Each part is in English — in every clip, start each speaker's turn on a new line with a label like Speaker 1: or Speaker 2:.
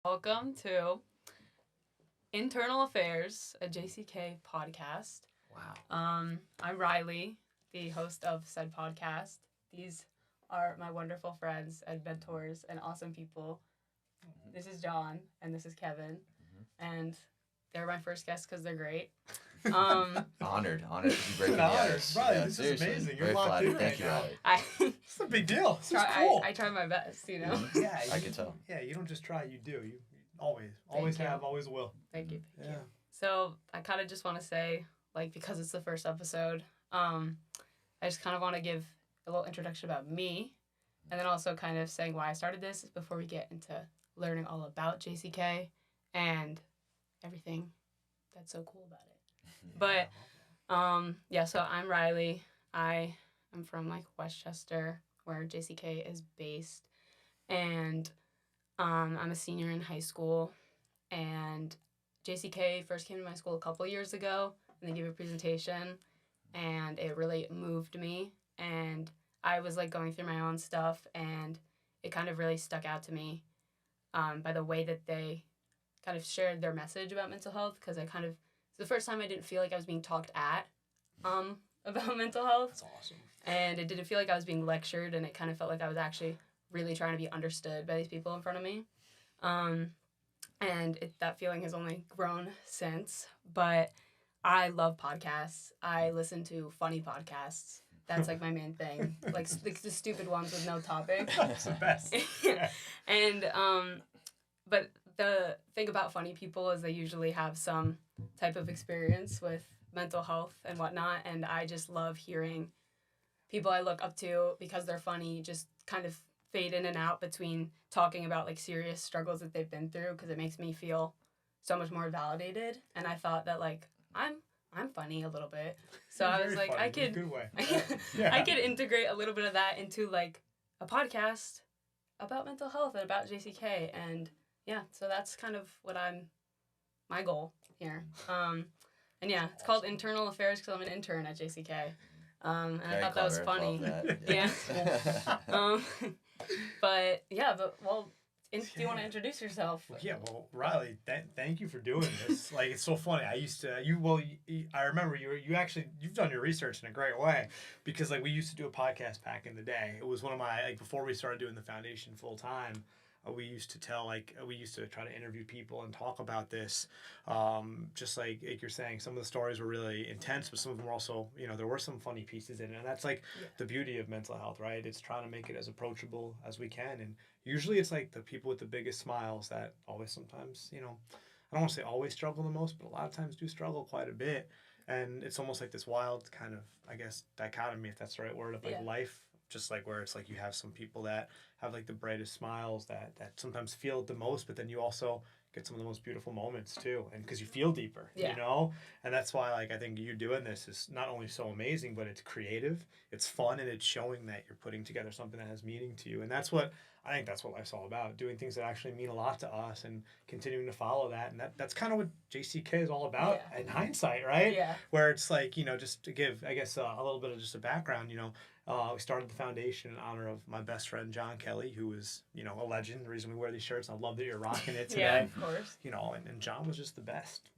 Speaker 1: Welcome to Intern-al Affairs, a JCK podcast.
Speaker 2: Wow.
Speaker 1: I'm Riley, the host of said podcast. These are my wonderful friends and mentors and awesome people. This is John, and this is Kevin, and they're my first guests because they're great.
Speaker 2: Honored to be breaking the ice.
Speaker 3: Riley, this is amazing. You're locked in
Speaker 2: Thank you,
Speaker 3: right
Speaker 2: Riley.
Speaker 3: It's a big deal. This is cool.
Speaker 1: I try my best, you know.
Speaker 3: Yeah,
Speaker 2: I can tell.
Speaker 3: Yeah, you don't just try, you do. You always
Speaker 1: Thank you.
Speaker 3: have, always will.
Speaker 1: Thank you.
Speaker 3: Yeah.
Speaker 1: So I kind of just want to say, because it's the first episode, I just kind of want to give a little introduction about me, and then also kind of saying why I started this before we get into learning all about JCK and everything that's so cool about it. But so I'm Riley. I am from Westchester, where JCK is based, and I'm a senior in high school, and JCK first came to my school a couple years ago, and they gave a presentation, and it really moved me, and I was going through my own stuff, and it kind of really stuck out to me by the way that they kind of shared their message about mental health, because it's the first time I didn't feel like I was being talked at about mental health.
Speaker 3: That's awesome.
Speaker 1: And it didn't feel like I was being lectured, and it kind of felt like I was actually really trying to be understood by these people in front of me. That feeling has only grown since. But I love podcasts. I listen to funny podcasts. That's my main thing. The stupid ones with no topic.
Speaker 3: That's the best.
Speaker 1: Yeah. And but the thing about funny people is they usually have some type of experience with mental health and whatnot, and I just love hearing people I look up to because they're funny just kind of fade in and out between talking about serious struggles that they've been through, because it makes me feel so much more validated. And I thought that I'm funny a little bit, so I was
Speaker 3: Very funny,
Speaker 1: I
Speaker 3: in a
Speaker 1: could
Speaker 3: good way.
Speaker 1: I could integrate a little bit of that into a podcast about mental health and about JCK, and yeah, so that's kind of what my goal here. And yeah, it's called Intern-al Affairs because I'm an intern at JCK. And
Speaker 2: Very
Speaker 1: I thought that was
Speaker 2: clever.
Speaker 1: funny.
Speaker 2: Love that.
Speaker 1: Yeah. Do you want to introduce yourself?
Speaker 3: Yeah, well, Riley, thank you for doing this. It's so funny. I remember you've done your research in a great way, because we used to do a podcast back in the day. It was one of my, before we started doing the foundation full time, we used to try to interview people and talk about this. Just like you're saying, some of the stories were really intense, but some of them were also, there were some funny pieces in it. And that's the beauty of mental health, right? It's trying to make it as approachable as we can. And usually it's the people with the biggest smiles that always sometimes, I don't want to say always struggle the most, but a lot of times do struggle quite a bit. And it's almost this wild kind of, I guess, dichotomy, if that's the right word, of life. Just where it's you have some people that have the brightest smiles that sometimes feel it the most, but then you also get some of the most beautiful moments too, and because you feel deeper, and that's why I think you doing this is not only so amazing, but it's creative, it's fun, and it's showing that you're putting together something that has meaning to you. And that's what life's all about, doing things that actually mean a lot to us and continuing to follow that. And that's kind of what JCK is all about in hindsight, right?
Speaker 1: Yeah.
Speaker 3: Where it's just to give, I guess, a little bit of just a background, we started the foundation in honor of my best friend, John Kelly, who is, a legend. The reason we wear these shirts, I love that you're rocking it today.
Speaker 1: Yeah, of course.
Speaker 3: And John was just the best,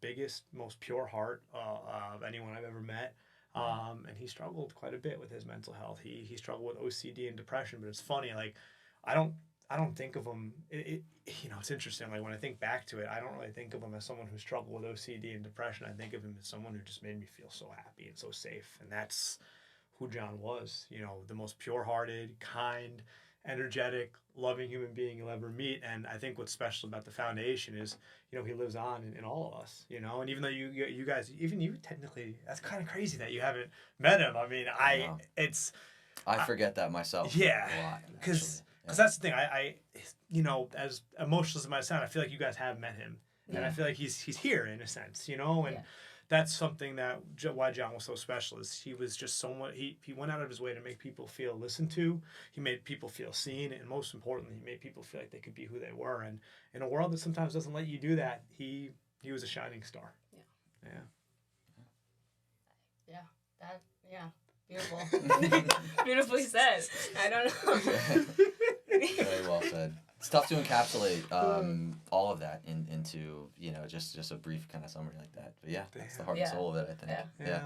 Speaker 3: biggest, most pure heart of anyone I've ever met. And he struggled quite a bit with his mental health. He struggled with OCD and depression, but it's funny, I don't think of him, it's interesting, when I think back to it, I don't really think of him as someone who struggled with OCD and depression. I think of him as someone who just made me feel so happy and so safe, and that's who John was, the most pure-hearted, kind, energetic, loving human being you'll ever meet. And I think what's special about the foundation is, he lives on in all of us, and even though you guys, even you technically, that's kind of crazy that you haven't met him. I mean,
Speaker 2: I forget that myself.
Speaker 3: Yeah,
Speaker 2: a lot,
Speaker 3: because that's the thing. I as emotional as it might sound, I feel like you guys have met him, and I feel like he's here in a sense, and that's something that why John was so special is he was just someone, he went out of his way to make people feel listened to. He made people feel seen, and most importantly, he made people feel like they could be who they were. And in a world that sometimes doesn't let you do that, he was a shining star.
Speaker 1: Beautiful. Beautifully said. I don't know.
Speaker 2: Very well said. It's tough to encapsulate all of that into, you know, just a brief kind of summary like that. But yeah, that's the heart and soul of it, I think. Yeah.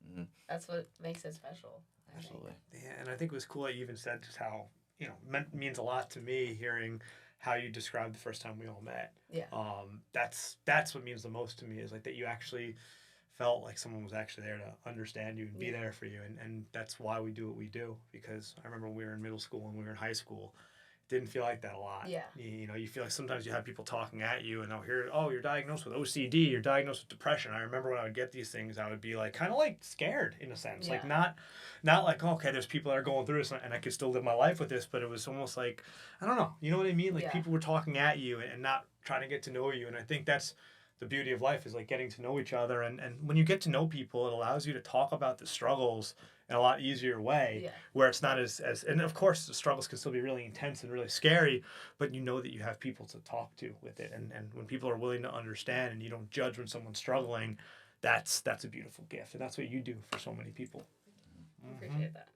Speaker 2: Mm-hmm.
Speaker 1: That's what makes it special.
Speaker 2: Absolutely.
Speaker 3: Yeah, and I think it was cool that you even said just how, you know, means a lot to me hearing how you described the first time we all met.
Speaker 1: Yeah.
Speaker 3: That's what means the most to me, is like that you actually felt like someone was actually there to understand you and be there for you. And that's why we do what we do. Because I remember when we were in middle school and we were in high school, it didn't feel like that a lot.
Speaker 1: Yeah.
Speaker 3: You know, you feel like sometimes you have people talking at you and you're diagnosed with OCD, you're diagnosed with depression. I remember when I would get these things, I would be like, kind of like scared in a sense. Like not like, okay, there's people that are going through this and I could still live my life with this, but it was almost like, I don't know, you know what I mean? Like people were talking at you and not trying to get to know you. And I think that's the beauty of life, is like getting to know each other. And when you get to know people, it allows you to talk about the struggles in a lot easier way, where it's not as and of course the struggles can still be really intense and really scary, but you know that you have people to talk to with it. And when people are willing to understand and you don't judge when someone's struggling, that's a beautiful gift. And that's what you do for so many people.
Speaker 1: Appreciate that.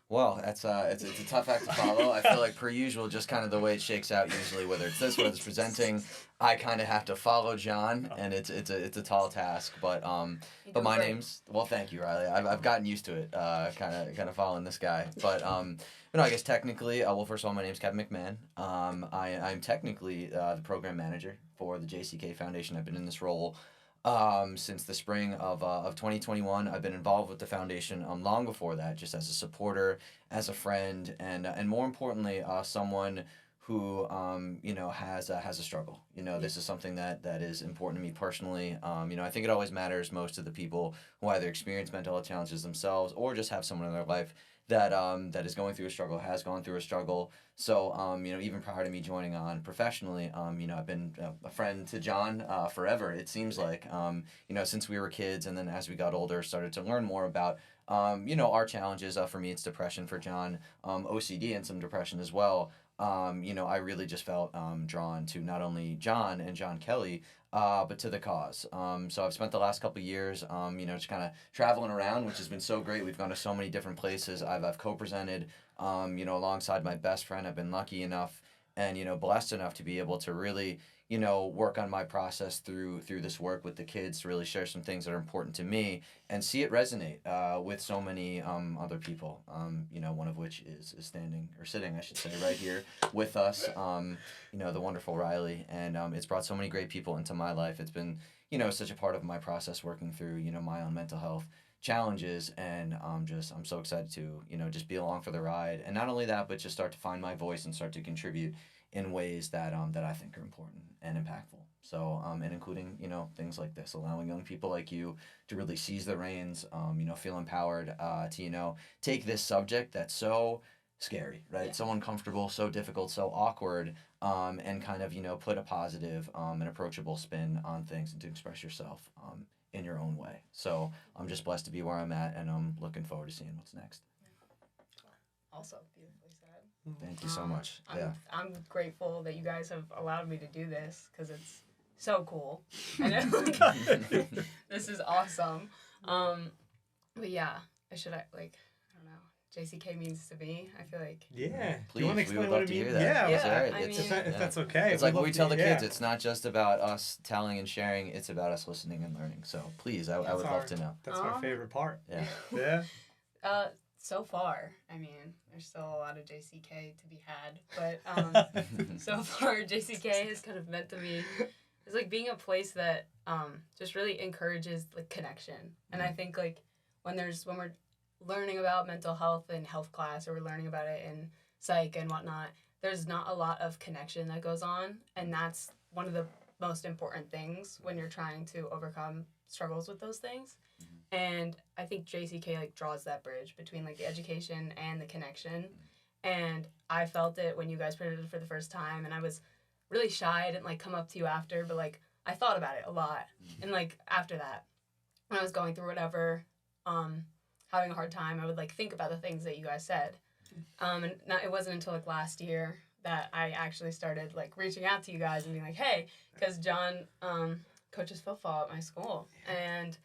Speaker 2: Well, it's a tough act to follow. I feel like per usual, just kind of the way it shakes out usually, whether it's this, whether it's presenting, I kind of have to follow John, and it's a tall task. But my name's, well, thank you, Riley. I've gotten used to it, kind of following this guy. But no, I guess technically, well, first of all, my name's Kevin McMahon. I'm technically the program manager for the JCK Foundation. I've been in this role since the spring of 2021. I've been involved with the foundation long before that, just as a supporter, as a friend, and more importantly, someone who you know has a struggle. You know, this is something that is important to me personally. You know, I think it always matters most to the people who either experience mental health challenges themselves or just have someone in their life that is going through a struggle, has gone through a struggle. So, you know, even prior to me joining on professionally, you know, I've been a friend to John forever, it seems like, you know, since we were kids. And then as we got older, started to learn more about, you know, our challenges. For me, it's depression. For John, OCD and some depression as well. You know, I really just felt drawn to not only John and John Kelly, but to the cause. So I've spent the last couple of years, you know, just kind of traveling around, which has been so great. We've gone to so many different places. I've co-presented, you know, alongside my best friend. I've been lucky enough and, you know, blessed enough to be able to really, you know, work on my process through this work with the kids, to really share some things that are important to me and see it resonate with so many other people, you know, one of which is sitting, I should say, right here with us, you know, the wonderful Riley. And it's brought so many great people into my life. It's been, you know, such a part of my process working through, you know, my own mental health challenges. And I'm so excited to, you know, just be along for the ride. And not only that, but just start to find my voice and start to contribute in ways that I think are important and impactful. So, and including, you know, things like this, allowing young people like you to really seize the reins, you know, feel empowered to, you know, take this subject that's so scary, right? So uncomfortable, so difficult, so awkward, and kind of, you know, put a positive and approachable spin on things and to express yourself in your own way. So I'm just blessed to be where I'm at, and I'm looking forward to seeing what's next.
Speaker 1: Also beautifully said.
Speaker 2: Thank you so much.
Speaker 1: I'm grateful that you guys have allowed me to do this, because it's so cool. And this is awesome. But yeah, I don't know. JCK means to me. I feel like.
Speaker 3: Yeah.
Speaker 2: Please,
Speaker 3: do you want to explain
Speaker 2: we would
Speaker 3: what
Speaker 2: love
Speaker 3: it
Speaker 2: to
Speaker 3: means?
Speaker 2: hear that.
Speaker 3: Yeah.
Speaker 2: Right.
Speaker 3: If that's okay.
Speaker 2: It's like what we tell the kids. It's not just about us telling and sharing. It's about us listening and learning. So please, I would love to know.
Speaker 3: That's my favorite part.
Speaker 2: Yeah.
Speaker 3: Yeah.
Speaker 1: So far, I mean, there's still a lot of JCK to be had, but so far JCK has kind of meant to me, it's like being a place that just really encourages like connection. And I think like when we're learning about mental health in health class, or we're learning about it in psych and whatnot, there's not a lot of connection that goes on, and that's one of the most important things when you're trying to overcome struggles with those things. And I think JCK like draws that bridge between like the education and the connection. And I felt it when you guys presented for the first time, and I was really shy. I didn't like come up to you after, but like I thought about it a lot. And like after that, when I was going through whatever, having a hard time, I would like think about the things that you guys said. And it wasn't until like last year that I actually started like reaching out to you guys and being like, hey, because John coaches football at my school, and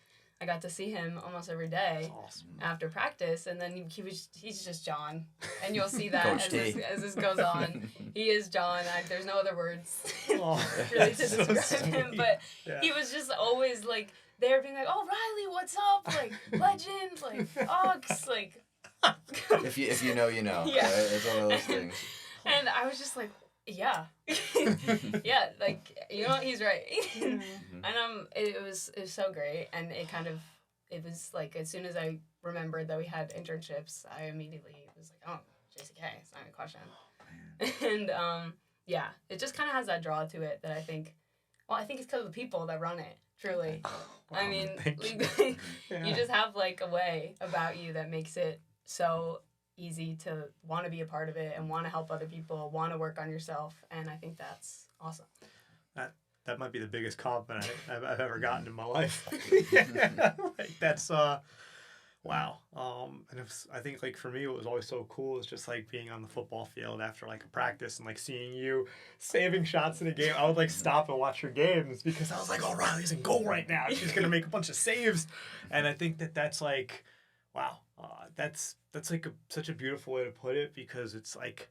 Speaker 1: I got to see him almost every day
Speaker 3: Awesome.
Speaker 1: after practice, and then he's just John, and you'll see that
Speaker 2: Coach
Speaker 1: as this goes on. He is John. There's no other words
Speaker 3: Oh,
Speaker 1: really to
Speaker 3: that's so
Speaker 1: describe him,
Speaker 3: sweet.
Speaker 1: but
Speaker 3: Yeah.
Speaker 1: he was just always like there, being like, "Oh, Riley, what's up? Like legend, like Ox, like."
Speaker 2: If you know, you know.
Speaker 1: Yeah.
Speaker 2: Right? It's one of those things.
Speaker 1: And I was just like, yeah, yeah, like you know what, he's right. And it was so great, and it was like as soon as I remembered that we had internships, I immediately was like, oh, JCK, it's not even a question. And yeah, it just kind of has that draw to it that I think it's because of the people that run it. Truly,
Speaker 3: Wow,
Speaker 1: I mean,
Speaker 3: thank you.
Speaker 1: you just have like a way about you that makes it so easy to want to be a part of it and want to help other people, want to work on yourself, and I think that's awesome.
Speaker 3: That might be the biggest compliment I've ever gotten in my life. Like that's wow. And I think like for me, what was always so cool is just like being on the football field after like a practice and like seeing you saving shots in a game. I would like stop and watch your games because I was like, oh, Riley's in goal right now. She's gonna make a bunch of saves, and I think that's like, wow. That's like such a beautiful way to put it, because it's like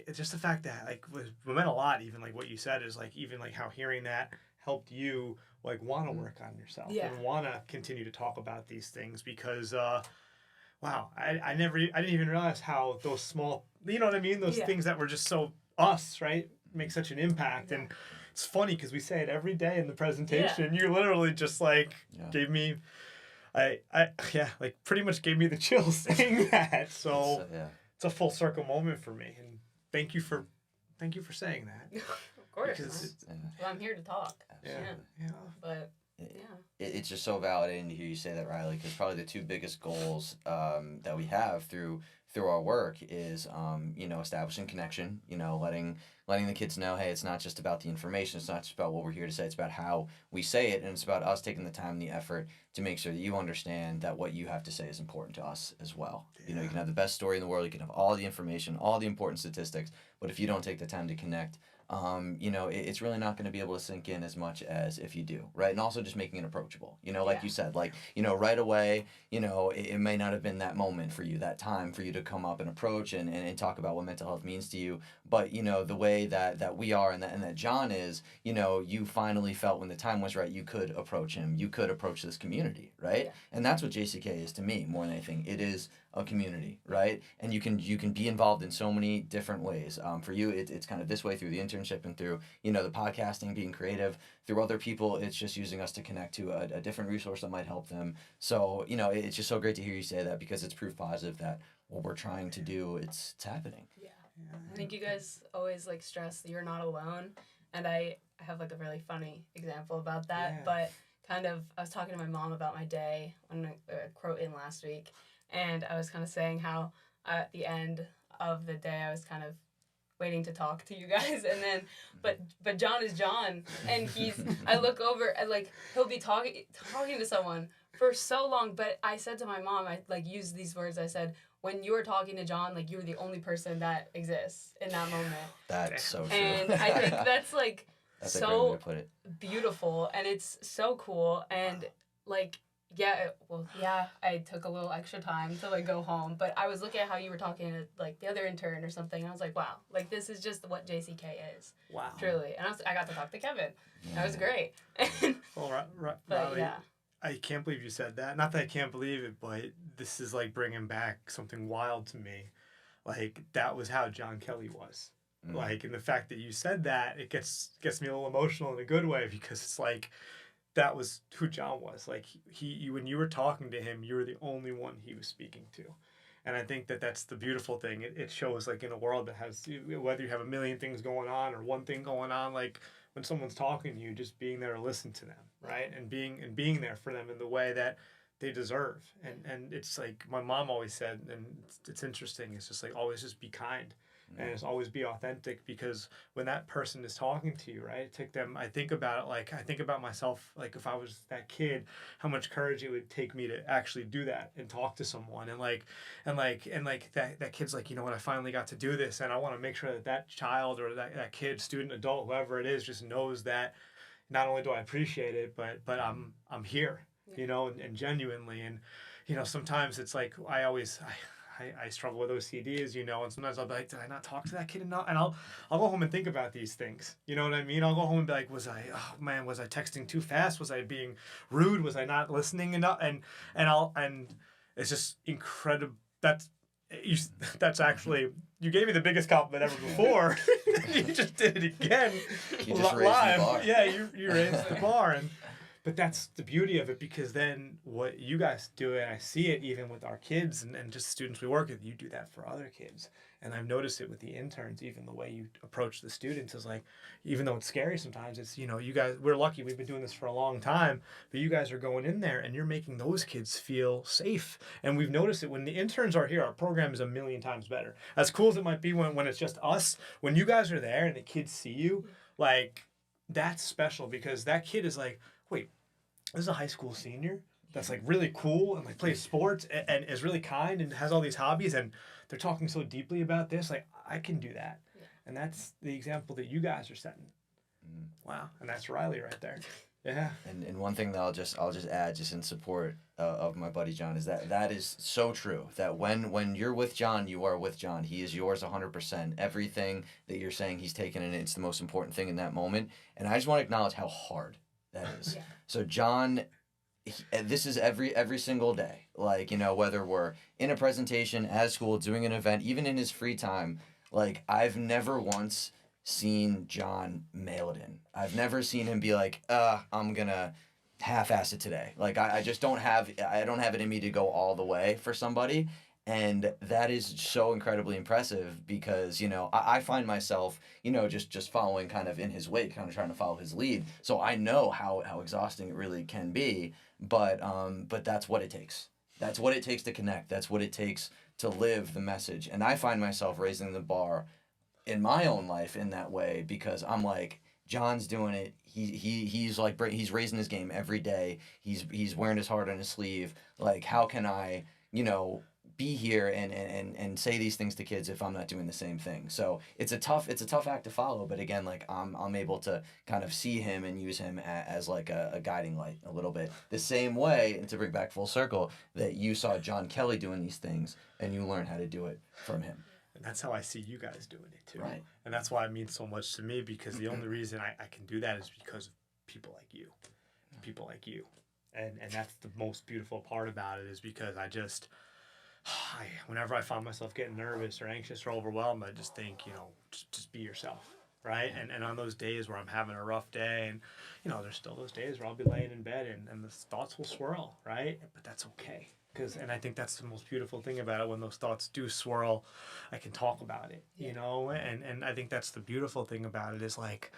Speaker 3: it's just the fact that like it meant a lot. Even like what you said is like even like how hearing that helped you like want to work on yourself and want to continue to talk about these things, because wow, I didn't even realize how those small, you know what I mean, those things that were just so us, right, make such an impact. And it's funny because we say it every day in the presentation. You literally just like gave me like pretty much gave me the chills saying that. So it's a full circle moment for me, and thank you for saying that.
Speaker 1: Of course. Well, I'm here to talk.
Speaker 3: Yeah.
Speaker 1: But
Speaker 2: it's just so validating to hear you say that, Riley, because probably the two biggest goals that we have through our work is establishing connection, letting the kids know, hey, it's not just about the information, it's not just about what we're here to say, it's about how we say it, and it's about us taking the time and the effort to make sure that you understand that what you have to say is important to us as well. You can have the best story in the world, you can have all the information, all the important statistics, but if you don't take the time to connect, it's really not going to be able to sink in as much as if you do, right? And also just making it approachable, like you said, like, right away, it may not have been that moment for you, that time for you to come up and approach and talk about what mental health means to you. But, the way that we are and that John is, you finally felt when the time was right, you could approach him, you could approach this community, right? Yeah. And that's what JCK is to me more than anything. It is a community, right? And you can be involved in so many different ways. For you, it's kind of this way through the internship and through, the podcasting, being creative. Through other people, it's just using us to connect to a different resource that might help them. So, it's just so great to hear you say that, because it's proof positive that what we're trying to do, it's happening.
Speaker 1: Yeah. I think you guys always like stress that you're not alone. And I have like a really funny example about that. But kind of, I was talking to my mom about my day when I wrote in last week. And I was kind of saying how at the end of the day, I was kind of waiting to talk to you guys. And then, but John is John. And I look over and like, he'll be talking to someone for so long. But I said to my mom, I like used these words. I said, when you were talking to John, like you're the only person that exists in that moment.
Speaker 2: That's so true.
Speaker 1: And I think that's like
Speaker 2: that's a great way to put it.
Speaker 1: Beautiful. And it's so cool. And like, I took a little extra time to like go home, but I was looking at how you were talking to like the other intern or something, and I was like, wow, like this is just what JCK is. Wow. Truly. And I got to talk to Kevin. That was great.
Speaker 3: Well, Riley, I can't believe you said that. Not that I can't believe it, but this is like bringing back something wild to me. Like that was how John Kelly was. Like, and the fact that you said that, it gets me a little emotional in a good way, because it's like, that was who John was. Like he when you were talking to him, you were the only one he was speaking to. And I think that's the beautiful thing. It shows like in a world that has, whether you have a million things going on or one thing going on, like when someone's talking to you, just being there to listen to them, right? And being there for them in the way that they deserve. And it's like my mom always said, and it's interesting, it's just like always just be kind. And it's always be authentic, because when that person is talking to you, right, I think about it like I think about myself, like if I was that kid, how much courage it would take me to actually do that and talk to someone, and that kid's like, you know what, I finally got to do this, and I want to make sure that child or that kid, student, adult, whoever it is, just knows that not only do I appreciate it, but I'm here. you know, and genuinely. And, you know, sometimes it's like, I struggle with OCD, you know, and sometimes I'll be like, did I not talk to that kid enough? And I'll go home and think about these things. You know what I mean? I'll go home and be like, was I texting too fast? Was I being rude? Was I not listening enough? And it's just incredible. That's actually, you gave me the biggest compliment ever before. You just did it again.
Speaker 2: You just raised
Speaker 3: live.
Speaker 2: the bar.
Speaker 3: Yeah, you raised the bar. But that's the beauty of it, because then what you guys do, and I see it even with our kids and just students we work with, you do that for other kids. And I've noticed it with the interns, even the way you approach the students is like, even though it's scary sometimes, it's, you know, you guys, we're lucky, we've been doing this for a long time, but you guys are going in there and you're making those kids feel safe. And we've noticed it when the interns are here, our program is 1,000,000 times better. As cool as it might be when it's just us, when you guys are there and the kids see you, like, that's special, because that kid is like, wait, this is a high school senior that's like really cool and like plays sports and is really kind and has all these hobbies, and they're talking so deeply about this. Like, I can do that. Yeah. And that's the example that you guys are setting. Wow. And that's Riley right there. Yeah.
Speaker 2: And one thing that I'll just add, just in support of my buddy John, is that is so true. That when you're with John, you are with John. He is yours 100%. Everything that you're saying, he's taken, and it's the most important thing in that moment. And I just want to acknowledge how hard that is. Yeah. So John, this is every single day. Like, you know, whether we're in a presentation, at school, doing an event, even in his free time, like, I've never once seen John mail it in. I've never seen him be like, I'm gonna half-ass it today. Like, I just don't have it in me to go all the way for somebody. And that is so incredibly impressive, because, you know, I find myself, you know, just following kind of in his wake, kind of trying to follow his lead. So I know how exhausting it really can be, but that's what it takes. That's what it takes to connect. That's what it takes to live the message. And I find myself raising the bar in my own life in that way, because I'm like, John's doing it. He's raising his game every day. He's wearing his heart on his sleeve. Like, how can I, you know, be here and say these things to kids if I'm not doing the same thing? So it's a tough act to follow, but again, like, I'm able to kind of see him and use him as like a guiding light a little bit, the same way, and to bring back full circle, that you saw John Kelly doing these things and you learned how to do it from him.
Speaker 3: And that's how I see you guys doing it too.
Speaker 2: Right.
Speaker 3: And that's why it means so much to me, because the only reason I can do that is because of people like you. People like you. And that's the most beautiful part about it, is because whenever I find myself getting nervous or anxious or overwhelmed, I just think, you know, just be yourself, right? And on those days where I'm having a rough day, and, you know, there's still those days where I'll be laying in bed and the thoughts will swirl, right? But that's okay. And I think that's the most beautiful thing about it. When those thoughts do swirl, I can talk about it, you know? And I think that's the beautiful thing about it, is like,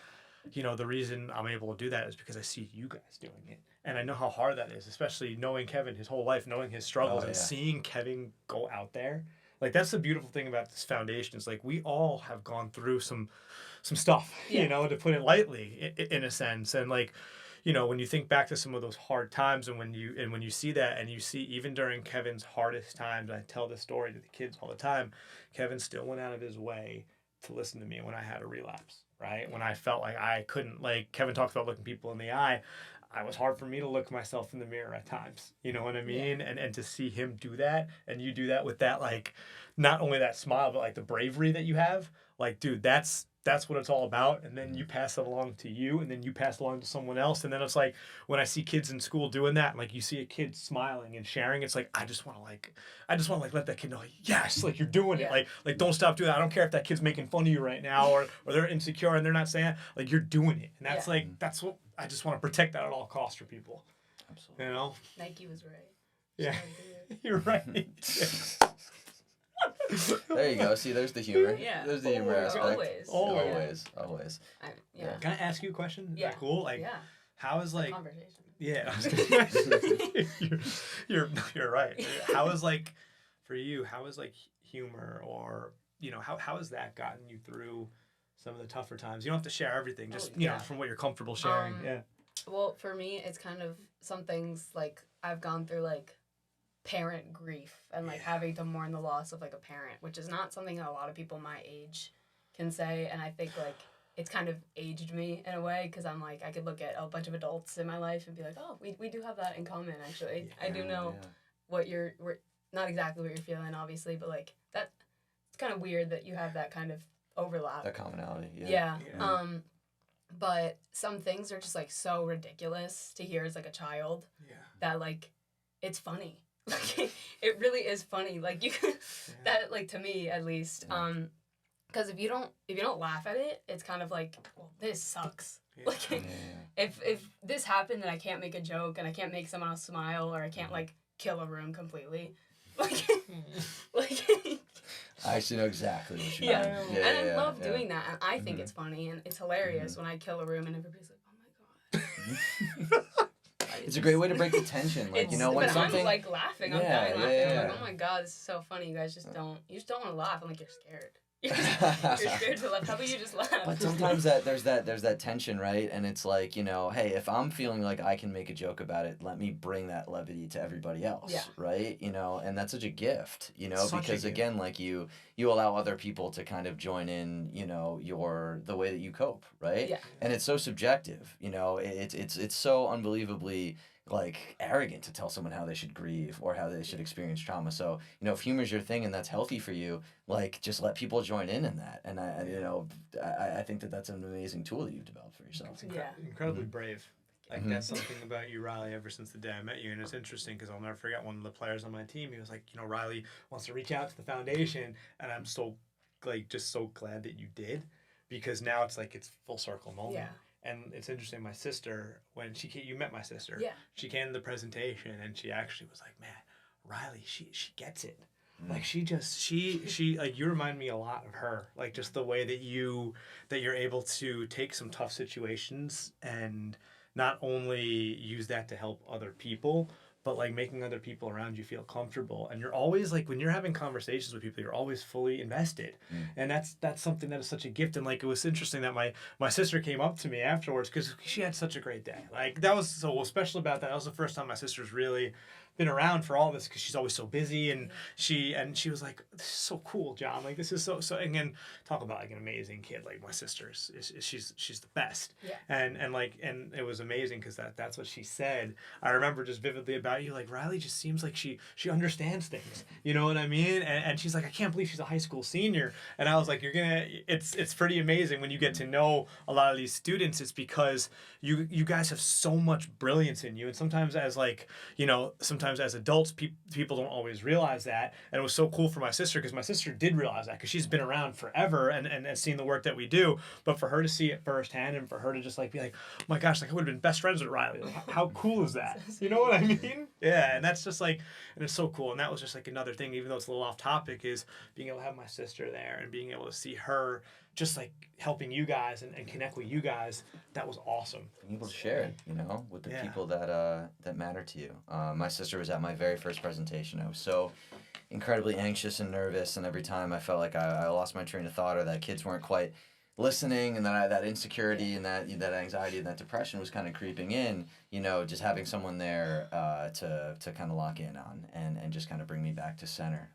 Speaker 3: you know, the reason I'm able to do that is because I see you guys doing it. And I know how hard that is, especially knowing Kevin his whole life, knowing his struggles, and seeing Kevin go out there. Like, that's the beautiful thing about this foundation, is like, we all have gone through some stuff, you know, to put it lightly, in a sense. And like, you know, when you think back to some of those hard times, and when you see that, and you see even during Kevin's hardest times, I tell this story to the kids all the time, Kevin still went out of his way to listen to me when I had a relapse, right? When I felt like I couldn't, like Kevin talks about looking people in the eye, it was hard for me to look myself in the mirror at times. You know what I mean? Yeah. And to see him do that, and you do that with that, like, not only that smile, but like the bravery that you have, like, dude, that's what it's all about. And then you pass it along to you, and then you pass it along to someone else. And then it's like, when I see kids in school doing that, like, you see a kid smiling and sharing, it's like, I just want to let that kid know, like, yes, like, you're doing it. Like, don't stop doing that. I don't care if that kid's making fun of you right now, or they're insecure and they're not saying that. Like, you're doing it. And that's like, that's what I just want to protect that at all costs for people.
Speaker 2: Absolutely.
Speaker 3: You know?
Speaker 1: Nike was right.
Speaker 3: Yeah. You're right.
Speaker 2: There you go. See, there's the humor.
Speaker 1: Yeah.
Speaker 2: There's the humor aspect.
Speaker 1: Always.
Speaker 3: Yeah. Can I ask you a question? Is that cool? Like, how is, like,
Speaker 1: conversation.
Speaker 3: Yeah. You're right. How is, like, for you, how is, like, humor, or, you know, how has that gotten you through some of the tougher times? You don't have to share everything, just, you know, from what you're comfortable sharing.
Speaker 1: Well, for me, it's kind of some things, like, I've gone through, like, parent grief, and like having to mourn the loss of like a parent, which is not something that a lot of people my age can say. And I think, like, it's kind of aged me in a way because I'm like, I could look at a bunch of adults in my life and be like, oh, we do have that in common, actually. I do know what not exactly what you're feeling, obviously, but like that, it's kind of weird that you have that kind of overlap.
Speaker 2: That commonality,
Speaker 1: Yeah. But some things are just like so ridiculous to hear as like a child that like it's funny. Like it really is funny. Like you that like to me at least. Because if you don't laugh at it, it's kind of like, well, this sucks. Like if this happened and I can't make a joke and I can't make someone else smile or I can't like kill a room completely, like
Speaker 2: I actually know exactly what you mean.
Speaker 1: And I love doing that, and I think it's funny and it's hilarious when I kill a room and everybody's like, oh my god.
Speaker 2: It's a great way to break the tension, like, you know, when something.
Speaker 1: I'm like laughing, I'm dying laughing. I'm like, oh my god, this is so funny. You guys just don't want to laugh. I'm like, you're scared. You're scared to laugh. How about you just laugh?
Speaker 2: But sometimes there's that tension, right? And it's like, you know, hey, if I'm feeling like I can make a joke about it, let me bring that levity to everybody else, right? You know, and that's such a gift, you know, because again, like you allow other people to kind of join in, you know, the way that you cope, right?
Speaker 1: Yeah.
Speaker 2: And it's so subjective, you know, it's so unbelievably like arrogant to tell someone how they should grieve or how they should experience trauma. So, you know, if humor's your thing and that's healthy for you, like just let people join in that. And I think that's an amazing tool that you've developed for yourself.
Speaker 3: It's incredibly brave. Like that's something about you, Riley, ever since the day I met you. And it's interesting because I'll never forget one of the players on my team. He was like, you know, Riley wants to reach out to the foundation. And I'm so just so glad that you did, because now it's like, it's full circle moment.
Speaker 1: Yeah.
Speaker 3: And it's interesting, my sister, when you met my sister, she came to the presentation and she actually was like, man, Riley, she gets it. Like she like, you remind me a lot of her, like just the way that you're able to take some tough situations and not only use that to help other people, but like making other people around you feel comfortable. And you're always like, when you're having conversations with people, you're always fully invested. And that's something that is such a gift. And like, it was interesting that my sister came up to me afterwards because she had such a great day. Like that was so special about that. That was the first time my sister's really been around for all this, because she's always so busy, and she was like, this is so cool, John, like this is so again, talk about like an amazing kid. Like my sister she's the best. And it was amazing because that's what she said. I remember just vividly about you, like Riley just seems like she understands things, you know what I mean? And she's like, I can't believe she's a high school senior. And I was like, it's pretty amazing when you get to know a lot of these students. It's because you guys have so much brilliance in you, and sometimes as like, you know, sometimes as adults, people don't always realize that. And it was so cool for my sister, because my sister did realize that, because she's been around forever and seen the work that we do. But for her to see it firsthand, and for her to just like be like, oh my gosh, like I would have been best friends with Riley. Like, how cool is that? You know what I mean? Yeah, and that's just like, and it's so cool. And that was just like another thing, even though it's a little off topic, is being able to have my sister there and being able to see her just like helping you guys and connect with you guys. That was awesome.
Speaker 2: Being able to share it, you know, with the people that matter to you. My sister was at my very first presentation. I was so incredibly anxious and nervous, and every time I felt like I lost my train of thought, or that kids weren't quite listening, and that insecurity and that anxiety and that depression was kind of creeping in, you know, just having someone there to kind of lock in on and just kind of bring me back to center.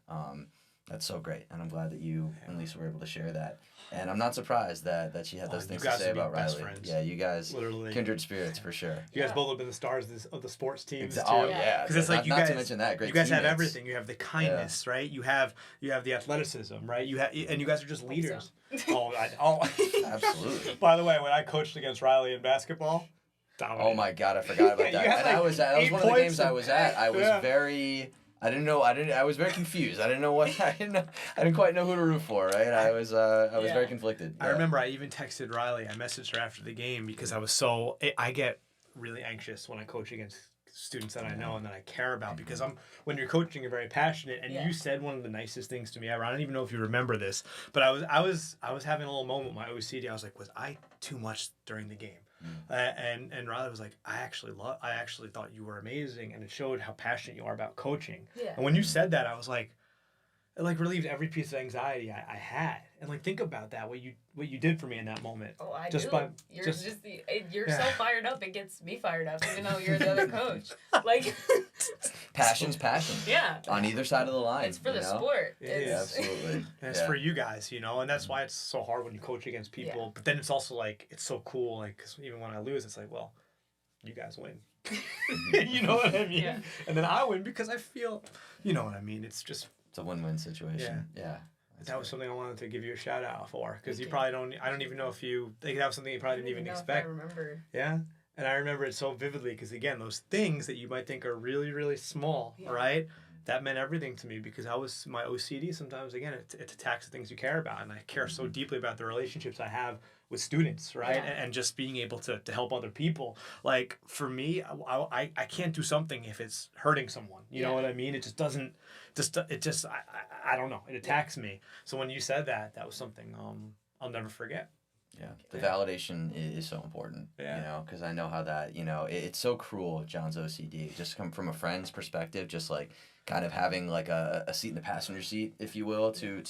Speaker 2: That's so great, and I'm glad that you and Lisa were able to share that. And I'm not surprised that she had those things to say about Riley.
Speaker 3: Friends.
Speaker 2: Yeah, you guys,
Speaker 3: literally
Speaker 2: kindred spirits for sure.
Speaker 3: You guys both have been the stars of the sports teams too.
Speaker 2: Oh yeah,
Speaker 3: because it's like
Speaker 2: not to mention that great.
Speaker 3: You guys
Speaker 2: teammates.
Speaker 3: have everything. You have the kindness, right? You have the athleticism, right? And you guys are just leaders.
Speaker 2: Absolutely.
Speaker 3: By the way, when I coached against Riley in basketball,
Speaker 2: oh my god, I forgot about that. And that was one of the games I was at. I was very. I was very confused. I didn't quite know who to root for, right? I was very conflicted. Yeah.
Speaker 3: I remember I even texted Riley. I messaged her after the game because I get really anxious when I coach against students that I know and that I care about, because when you're coaching, you're very passionate, and you said one of the nicest things to me ever. I don't even know if you remember this, but I was having a little moment with my OCD. I was like, was I too much during the game? And Riley was like, I actually thought you were amazing, and it showed how passionate you are about coaching. And when you said that, I was like, it like relieved every piece of anxiety I had. And like think about that, what you did for me in that moment.
Speaker 1: Oh, I
Speaker 3: just
Speaker 1: do.
Speaker 3: by
Speaker 1: You're
Speaker 3: just
Speaker 1: you're
Speaker 3: yeah.
Speaker 1: so fired up. It gets me fired up, even though you're the other coach. Like,
Speaker 2: Passion's passion.
Speaker 1: yeah.
Speaker 2: On either side of the line.
Speaker 1: It's for the
Speaker 2: know?
Speaker 1: sport.
Speaker 3: It
Speaker 1: It's,
Speaker 3: is.
Speaker 2: Absolutely.
Speaker 3: And it's for you guys, and that's why it's so hard when you coach against people.
Speaker 1: Yeah.
Speaker 3: But then it's also like it's so cool, like 'cause even when I lose, it's like, well, you guys win. You know what I mean?
Speaker 1: Yeah.
Speaker 3: And then I win because I feel, you know what I mean? It's just
Speaker 2: It's a win-win situation. Yeah.
Speaker 3: that was something I wanted to give you a shout out for because
Speaker 1: Thank
Speaker 3: you
Speaker 1: you.
Speaker 3: probably don't. I don't even know if you. Like, that was something you probably didn't even
Speaker 1: know
Speaker 3: expect.
Speaker 1: If I remember.
Speaker 3: Yeah. And I remember it so vividly because, again, those things that you might think are really, really small, right? That meant everything to me because my OCD sometimes, again, it attacks the things you care about. And I care so deeply about the relationships I have with students, right?
Speaker 1: Yeah.
Speaker 3: And just being able to help other people. Like, for me, I can't do something if it's hurting someone. You know what I mean? It just doesn't, I don't know. It attacks me. So when you said that was something I'll never forget.
Speaker 2: Yeah, the validation is so important, because I know how that, it's so cruel, John's OCD, just come from a friend's perspective, just like kind of having like a seat in the passenger seat, if you will, to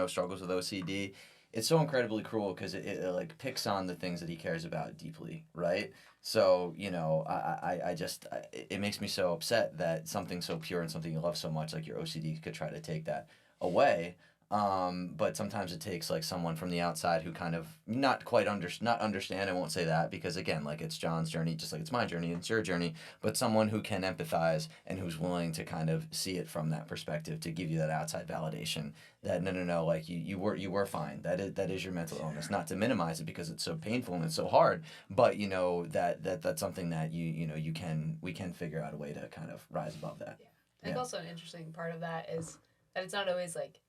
Speaker 2: struggles with OCD. It's so incredibly cruel because it like picks on the things that he cares about deeply, right? So, it makes me so upset that something so pure and something you love so much, like your OCD, could try to take that away. But sometimes it takes like someone from the outside who kind of not understand. I won't say that because again, like it's John's journey, just like it's my journey, it's your journey, but someone who can empathize and who's willing to kind of see it from that perspective to give you that outside validation that no, like you were fine. That is your mental illness. Not to minimize it because it's so painful and it's so hard, but that's something that we can figure out a way to kind of rise above that.
Speaker 1: Yeah. I think also an interesting part of that is that it's not always like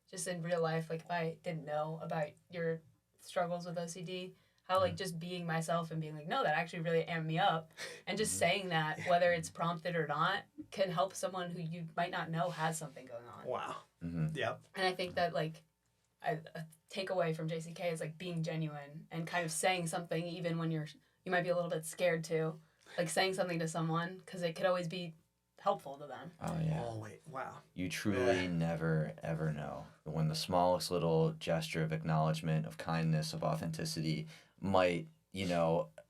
Speaker 1: just in real life, like if I didn't know about your struggles with OCD, how like just being myself and being like, no, that actually really amped me up, and just saying that, whether it's prompted or not, can help someone who you might not know has something going on.
Speaker 3: Wow.
Speaker 2: Mm-hmm.
Speaker 3: Yep.
Speaker 1: And I think that like a takeaway from JCK is like being genuine and kind of saying something even when you might be a little bit scared to, like saying something to someone because it could always be helpful to them.
Speaker 2: Oh yeah.
Speaker 3: Oh wait, wow.
Speaker 2: You truly never ever know when the smallest little gesture of acknowledgement, of kindness, of authenticity might,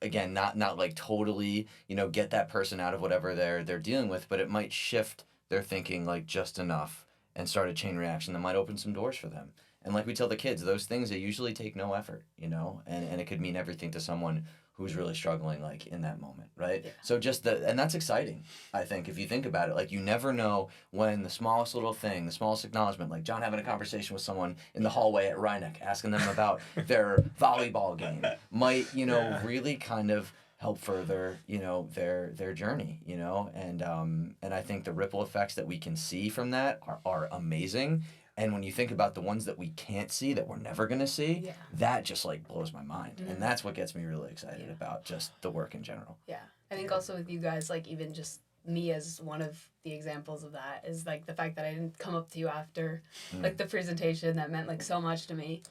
Speaker 2: again, not like totally, get that person out of whatever they're dealing with, but it might shift their thinking like just enough and start a chain reaction that might open some doors for them. And like we tell the kids, those things, they usually take no effort, and it could mean everything to someone who's really struggling like in that moment, right? Yeah. So and that's exciting, I think, if you think about it. Like you never know when the smallest little thing, the smallest acknowledgement, like John having a conversation with someone in the hallway at Rhineck, asking them about their volleyball game, might, really kind of help further, their journey, and I think the ripple effects that we can see from that are amazing. And when you think about the ones that we can't see, that we're never going to see, that just like blows my mind. Mm-hmm. And that's what gets me really excited about just the work in general.
Speaker 1: Yeah. I think also with you guys, like even just me as one of the examples of that is like the fact that I didn't come up to you after like the presentation that meant like so much to me.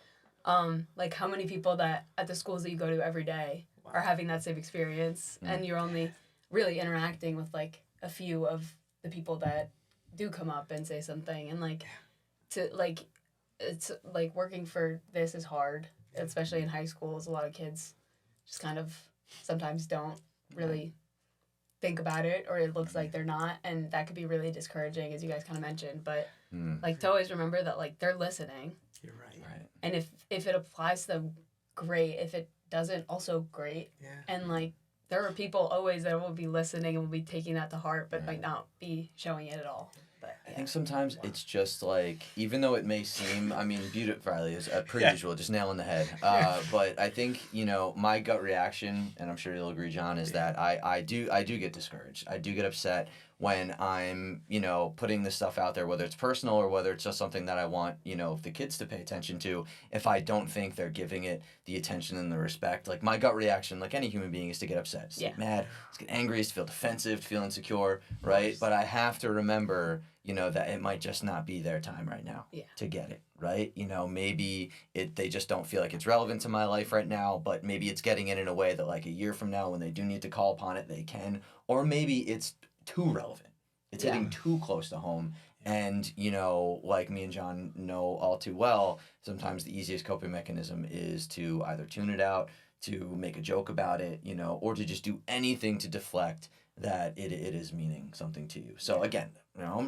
Speaker 1: Like how many people that at the schools that you go to every day are having that same experience and you're only really interacting with like a few of the people that do come up and say something, and like to like it's like working for this is hard, especially in high schools. A lot of kids just kind of sometimes don't really think about it, or it looks like they're not, and that could be really discouraging, as you guys kind of mentioned. But like to always remember that like they're listening.
Speaker 3: You're right.
Speaker 1: And if it applies to them, great. If it doesn't, also great.
Speaker 3: Yeah.
Speaker 1: And like there are people always that will be listening and will be taking that to heart, but might not be showing it at all. But,
Speaker 2: I think sometimes it's just like, even though it may seem, I mean, beautiful, Riley, is per usual, just nailing the head. But I think, my gut reaction, and I'm sure you'll agree, John, is that I do get discouraged. I do get upset when I'm, putting this stuff out there, whether it's personal or whether it's just something that I want, the kids to pay attention to, if I don't think they're giving it the attention and the respect. Like my gut reaction, like any human being, is to get upset, to get mad, to get angry, to feel defensive, to feel insecure, right? But I have to remember, that it might just not be their time right now to get it, right? Maybe they just don't feel like it's relevant to my life right now, but maybe it's getting it in a way that like a year from now when they do need to call upon it, they can. Or maybe it's too relevant. It's hitting too close to home, And, like me and John know all too well, sometimes the easiest coping mechanism is to either tune it out, to make a joke about it, or to just do anything to deflect that it is meaning something to you. So again,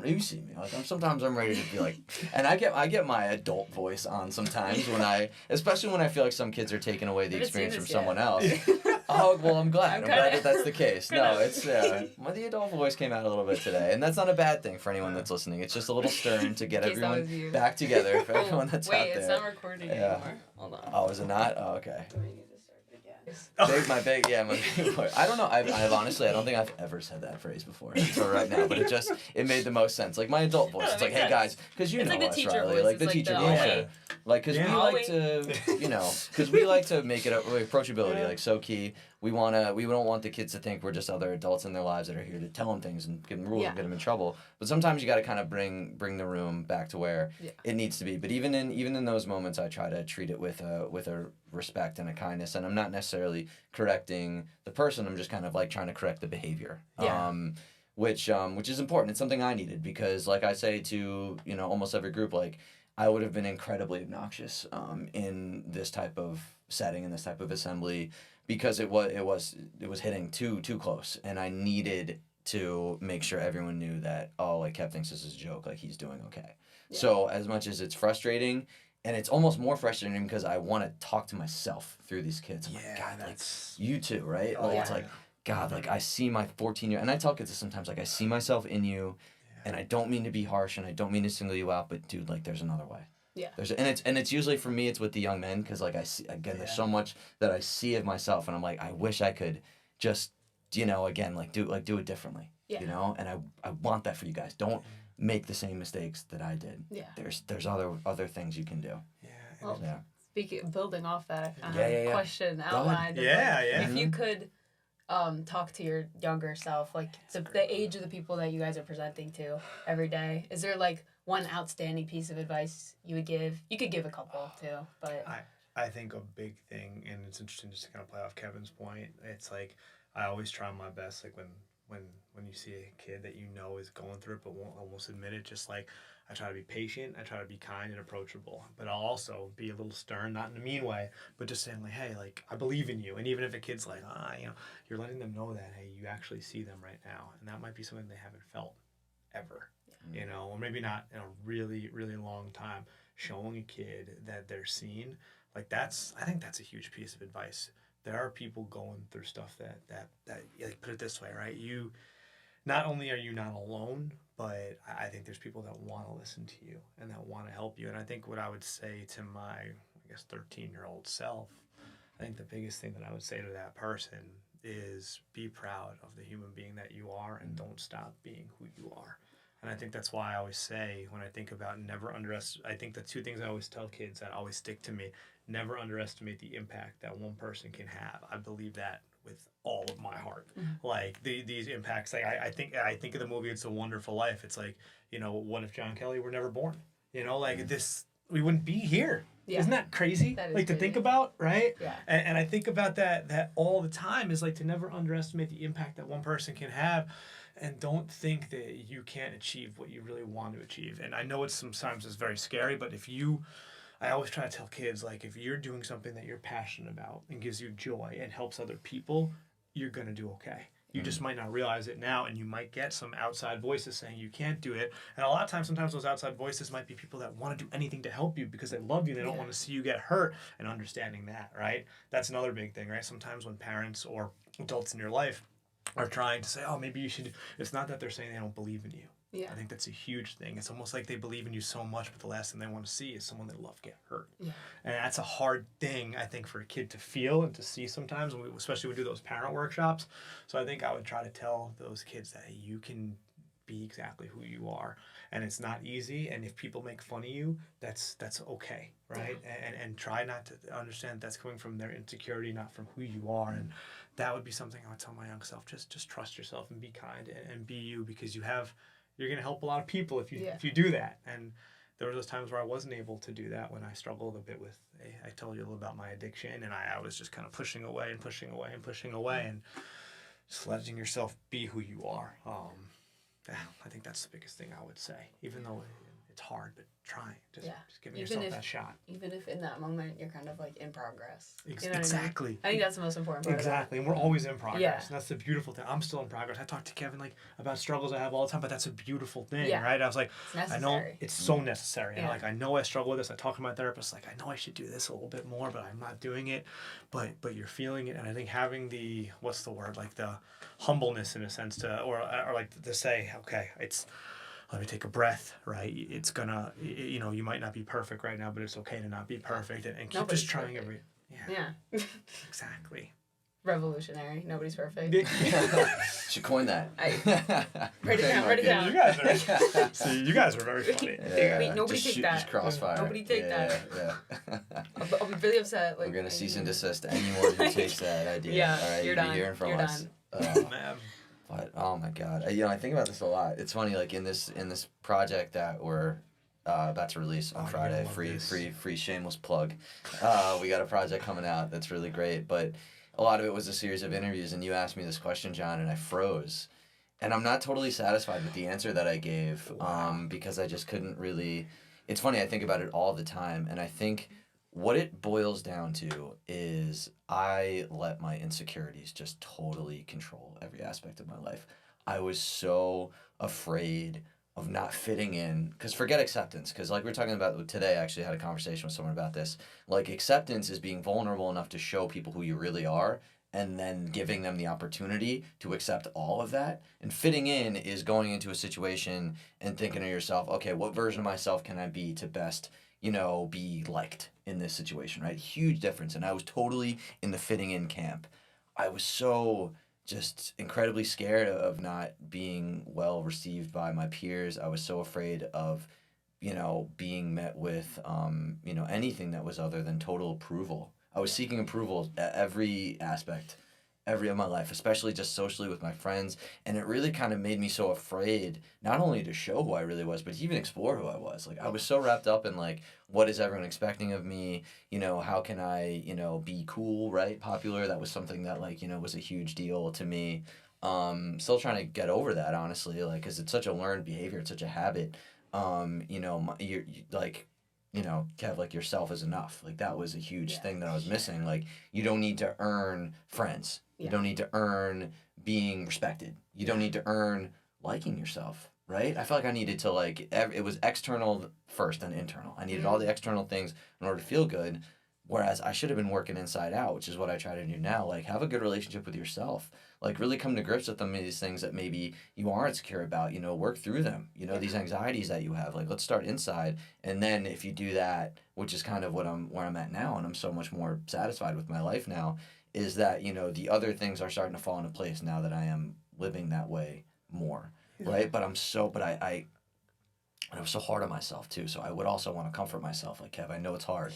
Speaker 2: you see me, like sometimes I'm ready to be like, and I get my adult voice on sometimes especially when I feel like some kids are taking away the experience from someone else. Oh, well, I'm glad that that's the case. No, it's the adult voice came out a little bit today, and that's not a bad thing for anyone that's listening. It's just a little stern to get everyone back together for everyone that's out there.
Speaker 1: Wait, it's not recording anymore. Hold on.
Speaker 2: Oh, is it not? Oh, okay. My big voice. I don't know. I've honestly, I don't think I've ever said that phrase before until right now, but it made the most sense. Like my adult voice. It's like, hey guys, because you know us, Riley. Like the teacher voice. Like, because we like to, because we like to make it approachability, like so key. We don't want the kids to think we're just other adults in their lives that are here to tell them things and give them rules and get them in trouble. But sometimes you got to kind of bring the room back to where it needs to be. But even in those moments, I try to treat it with a respect and a kindness. And I'm not necessarily correcting the person. I'm just kind of like trying to correct the behavior.
Speaker 1: Yeah.
Speaker 2: Which is important. It's something I needed because, like I say to almost every group, like I would have been incredibly obnoxious in this type of setting, in this type of assembly. Because it was hitting too close, and I needed to make sure everyone knew that like Kev thinks this is a joke, like he's doing okay. Yeah. So as much as it's frustrating, and it's almost more frustrating because I want to talk to myself through these kids. I'm like, God, like you too, right? Like it's like, God, like I see my 14-year, and I tell kids this sometimes, like I see myself in you, and I don't mean to be harsh, and I don't mean to single you out, but dude, like there's another way.
Speaker 1: Yeah.
Speaker 2: It's usually for me, it's with the young men because like I see again, there's so much that I see of myself, and I'm like, I wish I could just again like do it differently. Yeah. And I want that for you guys. Don't make the same mistakes that I did. Yeah. There's other things you can do. Yeah.
Speaker 1: Well, building off that question outlined. If you could talk to your younger self, like the age of the people that you guys are presenting to every day, is there like one outstanding piece of advice you would give? You could give a couple too, but
Speaker 3: I think a big thing, and it's interesting just to kind of play off Kevin's point. It's like I always try my best, like when you see a kid that is going through it but won't almost admit it, just like I try to be patient, I try to be kind and approachable, but I'll also be a little stern, not in a mean way, but just saying like, hey, like I believe in you, and even if a kid's like, you're letting them know that, hey, you actually see them right now, and that might be something they haven't felt ever. Or maybe not in a really, really long time, showing a kid that they're seen, like I think that's a huge piece of advice. There are people going through stuff that like, put it this way, right? You, not only are you not alone, but I think there's people that want to listen to you and that want to help you. And I think what I would say to my, 13-year-old self, I think the biggest thing that I would say to that person is be proud of the human being that you are and don't stop being who you are. And I think that's why I always say, when I think about I think the two things I always tell kids that always stick to me, never underestimate the impact that one person can have. I believe that with all of my heart. Mm-hmm. Like these impacts, like I think of the movie It's a Wonderful Life. It's like, what if John Kelly were never born? This, we wouldn't be here. Yeah. Isn't that crazy? That is like crazy to think about, right? Yeah. And I think about that all the time, is like to never underestimate the impact that one person can have. And don't think that you can't achieve what you really want to achieve. And I know sometimes it's very scary, but I always try to tell kids, like, if you're doing something that you're passionate about and gives you joy and helps other people, you're going to do okay. You just might not realize it now, and you might get some outside voices saying you can't do it. And a lot of times, sometimes those outside voices might be people that want to do anything to help you because they love you. They don't want to see you get hurt, and understanding that, right? That's another big thing, right? Sometimes when parents or adults in your life are trying to say, oh, maybe you should, it's not that they're saying they don't believe in you. Yeah. I think that's a huge thing. It's almost like they believe in you so much, but the last thing they want to see is someone they love get hurt. Yeah. And that's a hard thing, I think, for a kid to feel and to see sometimes, especially when we do those parent workshops. So I think I would try to tell those kids that you can be exactly who you are. And it's not easy. And if people make fun of you, that's okay, right? Yeah. And try not to understand that's coming from their insecurity, not from who you are. And that would be something I would tell my young self. Just trust yourself and be kind and be you, because you're going to help a lot of people if you do that. And there were those times where I wasn't able to do that, when I struggled a bit with, I told you a little about my addiction, and I was just kind of pushing away and just letting yourself be who you are. I think that's the biggest thing I would say. Even though it's hard, but trying. Just giving
Speaker 1: Even
Speaker 3: yourself
Speaker 1: if,
Speaker 3: that shot.
Speaker 1: Even if in that moment you're kind of like in progress. You know
Speaker 3: Exactly.
Speaker 1: What I mean? I think that's the most important part.
Speaker 3: Exactly. And we're always in progress.
Speaker 1: Yeah.
Speaker 3: And that's the beautiful thing. I'm still in progress. I talk to Kevin like about struggles I have all the time, but that's a beautiful thing, right? I was like, I know it's so necessary. And like, I know I struggle with this. I talk to my therapist, like, I know I should do this a little bit more, but I'm not doing it. But you're feeling it. And I think having the, what's the word? Like the humbleness in a sense to, or like to say, okay, let me take a breath, right? It's gonna, you might not be perfect right now, but it's okay to not be perfect and keep just trying every.
Speaker 1: Yeah.
Speaker 3: Exactly.
Speaker 1: Revolutionary. Nobody's perfect.
Speaker 2: Should coin that.
Speaker 1: Write it down.
Speaker 3: You guys are very funny.
Speaker 1: Wait, nobody take that.
Speaker 2: Just crossfire.
Speaker 1: Nobody take that.
Speaker 2: Yeah.
Speaker 1: I'll be really upset. Like,
Speaker 2: we're gonna cease and desist anyone who takes that idea.
Speaker 1: Yeah,
Speaker 2: all right,
Speaker 1: you're done.
Speaker 2: Hearing from us.
Speaker 3: Man.
Speaker 2: But oh my God, I think about this a lot. It's funny, like in this project that we're about to release on Friday. Free shameless plug. We got a project coming out that's really great, but a lot of it was a series of interviews. And you asked me this question, John, and I froze. And I'm not totally satisfied with the answer that I gave, because I just couldn't really. It's funny. I think about it all the time, and I think what it boils down to is I let my insecurities just totally control every aspect of my life. I was so afraid of not fitting in, because forget acceptance, because like we were talking about today, I actually had a conversation with someone about this. Like acceptance is being vulnerable enough to show people who you really are, and then giving them the opportunity to accept all of that. And fitting in is going into a situation and thinking to yourself, okay, what version of myself can I be to best be liked in this situation, right? Huge difference. And I was totally in the fitting in camp. I was so just incredibly scared of not being well received by my peers. I was so afraid of, being met with, anything that was other than total approval. I was seeking approval at every aspect, of my life, especially just socially with my friends. And it really kind of made me so afraid, not only to show who I really was, but to even explore who I was. Like, I was so wrapped up in, like, what is everyone expecting of me? How can I, be cool, right? Popular. That was something that, like, was a huge deal to me. Still trying to get over that, honestly, like, because it's such a learned behavior. It's such a habit. Kev, like, yourself is enough. Like, that was a huge thing that I was missing. Like, you don't need to earn friends. You don't need to earn being respected. You don't need to earn liking yourself, right? I felt like I needed to, like, it was external first and internal. I needed all the external things in order to feel good, whereas I should have been working inside out, which is what I try to do now. Like, have a good relationship with yourself. Like, really come to grips with them, these things that maybe you aren't secure about, work through them, these anxieties that you have. Like, let's start inside. And then if you do that, which is kind of where I'm at now, and I'm so much more satisfied with my life now, is that, the other things are starting to fall into place now that I am living that way more, right? But I was so hard on myself too. So I would also want to comfort myself, like, Kev, I know it's hard,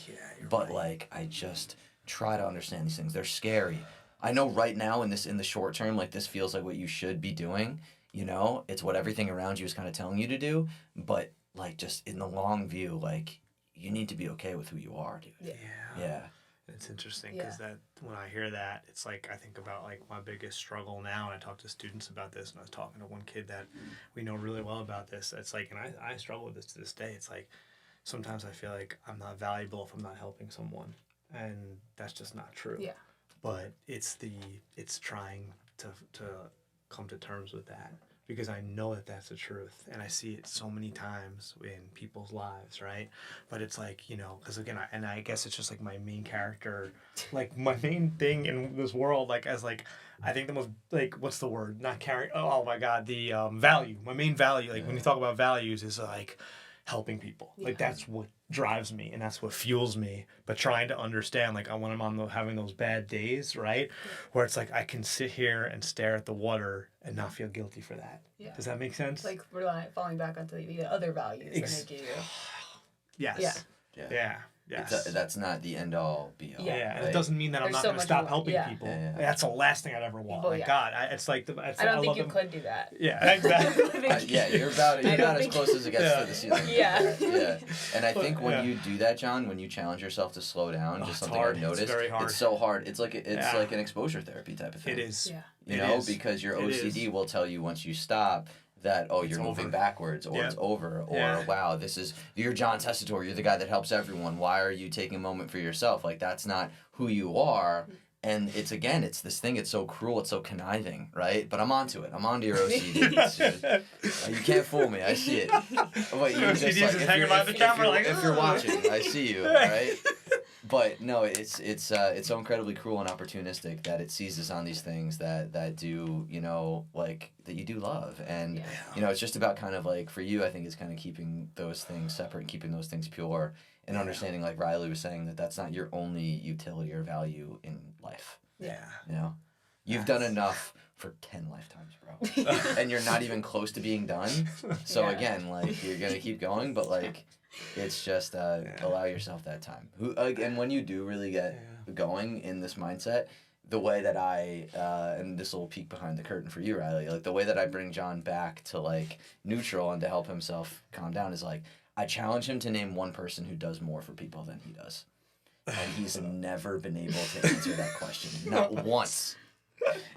Speaker 2: but like, I just try to understand these things. They're scary. I know right now in the short term, like, this feels like what you should be doing, it's what everything around you is kind of telling you to do, but like, just in the long view, like, you need to be okay with who you are, dude. Yeah.
Speaker 3: It's interesting because that when I hear that, it's like I think about like my biggest struggle now, and I talk to students about this, and I was talking to one kid that we know really well about this. It's like, and I struggle with this to this day. It's like sometimes I feel like I'm not valuable if I'm not helping someone, and that's just not true.
Speaker 1: Yeah.
Speaker 3: But it's trying to come to terms with that, because I know that that's the truth, and I see it so many times in people's lives, right? But it's like, because again, I guess it's just like my main character, like my main thing in this world, like as like, I think the most, like, what's the word? Not carry, oh my God, the value. My main value, like when you talk about values, is like helping people. Yeah. Like that's what drives me and that's what fuels me. But trying to understand, like when I'm on having those bad days, right? Yeah. Where it's like I can sit here and stare at the water and not feel guilty for that. Yeah. Does that make sense?
Speaker 1: Like falling back onto the other values that make you.
Speaker 3: Yes. Yeah. Yes.
Speaker 2: That's not the end all be all.
Speaker 3: Yeah, and it doesn't mean that I'm not going to stop helping people. Yeah. That's the last thing I'd ever want. Well, God, it's like
Speaker 1: I don't think you could do that.
Speaker 3: Yeah, exactly.
Speaker 2: You're about as close as it gets to the ceiling.
Speaker 1: Yeah.
Speaker 2: And I think when you do that, John, when you challenge yourself to slow down, just something I've noticed. It's very hard. It's so hard. It's like an exposure therapy type of thing.
Speaker 3: It is.
Speaker 2: Yeah. Because your OCD will tell you once you stop, that, oh,
Speaker 3: It's
Speaker 2: you're moving
Speaker 3: over.
Speaker 2: backwards, or it's over, or wow, you're John Tessitore, you're the guy that helps everyone. Why are you taking a moment for yourself? Like, that's not who you are. And it's this thing, it's so cruel, it's so conniving, right? But I'm onto it. I'm onto your OCD. You can't fool me. I see it. But you just,
Speaker 3: OCDs
Speaker 2: like,
Speaker 3: is hanging by the camera
Speaker 2: if you're watching, I see you, right? But no, it's so incredibly cruel and opportunistic that it seizes on these things that do, like, that you do love. And, it's just about kind of like, for you, I think it's kind of keeping those things separate and keeping those things pure. And understanding, like Riley was saying, that's not your only utility or value in life.
Speaker 3: Yeah.
Speaker 2: You've done enough for 10 lifetimes, bro. And you're not even close to being done. So again, like, you're going to keep going, but like, it's just allow yourself that time. And when you do really get going in this mindset, the way that and this will peek behind the curtain for you, Riley, like the way that I bring John back to like neutral and to help himself calm down is like, I challenge him to name one person who does more for people than he does. And he's never been able to answer that question. Not once.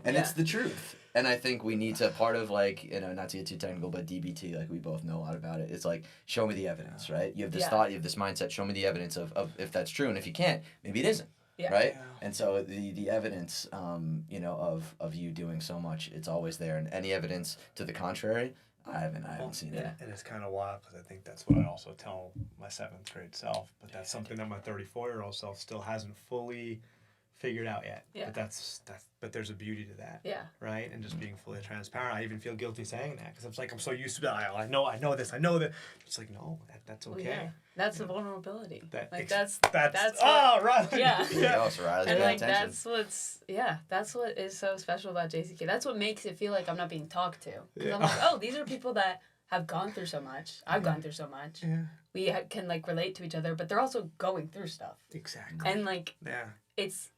Speaker 2: And it's the truth. And I think we need to, part of like, not to get too technical, but DBT, like we both know a lot about it. It's like, show me the evidence, right? You have this thought, you have this mindset, show me the evidence of if that's true. And if you can't, maybe it isn't. Yeah. Right? Yeah. And so the evidence, of you doing so much, it's always there. And any evidence to the contrary, I haven't seen it.
Speaker 3: And it's kind of wild because I think that's what I also tell my 7th grade self, but that's something that my 34-year-old self still hasn't fully figured out yet. Yeah. But there's a beauty to that. Yeah. Right? And just being fully transparent. I even feel guilty saying that because I'm so used to that. I know this. I know that. It's like, no, that's okay. Well, yeah. That's
Speaker 1: the vulnerability.
Speaker 3: That's
Speaker 1: right. Yeah.
Speaker 2: And
Speaker 1: like that's what is so special about JCK. That's what makes it feel like I'm not being talked to. Because I'm like, oh, these are people that have gone through so much. I've gone through so much. Yeah. We can like relate to each other, but they're also going through stuff.
Speaker 3: Exactly.
Speaker 1: And like, it's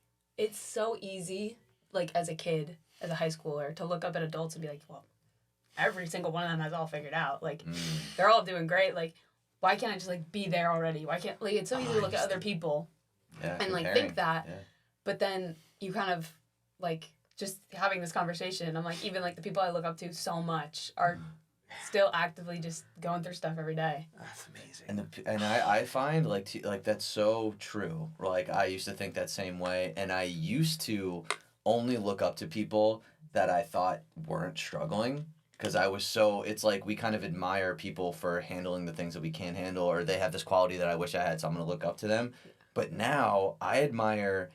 Speaker 1: so easy, like as a kid, as a high schooler, to look up at adults and be like, well, every single one of them has all figured out. Like, they're all doing great. Like, why can't I just like be there already? Why can't, like, it's so easy to look at other people and like think that, but then you kind of like just having this conversation. I'm like, even like the people I look up to so much are still actively just going through stuff every day.
Speaker 3: That's amazing.
Speaker 2: And I find like that's so true. Like I used to think that same way, and I used to only look up to people that I thought weren't struggling. Because it's like we kind of admire people for handling the things that we can't handle, or they have this quality that I wish I had, so I'm going to look up to them. But now I admire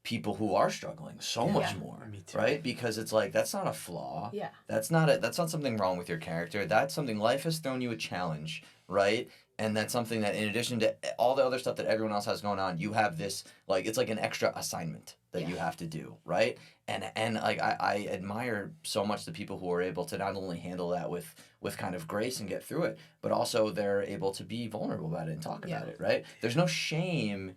Speaker 2: people who are struggling so much more,
Speaker 3: me too.
Speaker 2: Right? Because it's like, that's not a flaw.
Speaker 1: Yeah.
Speaker 2: That's not something wrong with your character. That's something, life has thrown you a challenge, right? And that's something that, in addition to all the other stuff that everyone else has going on, you have this, like, it's like an extra assignment that you have to do, right? And like, I admire so much the people who are able to not only handle that with kind of grace and get through it, but also they're able to be vulnerable about it and talk about it, right? There's no shame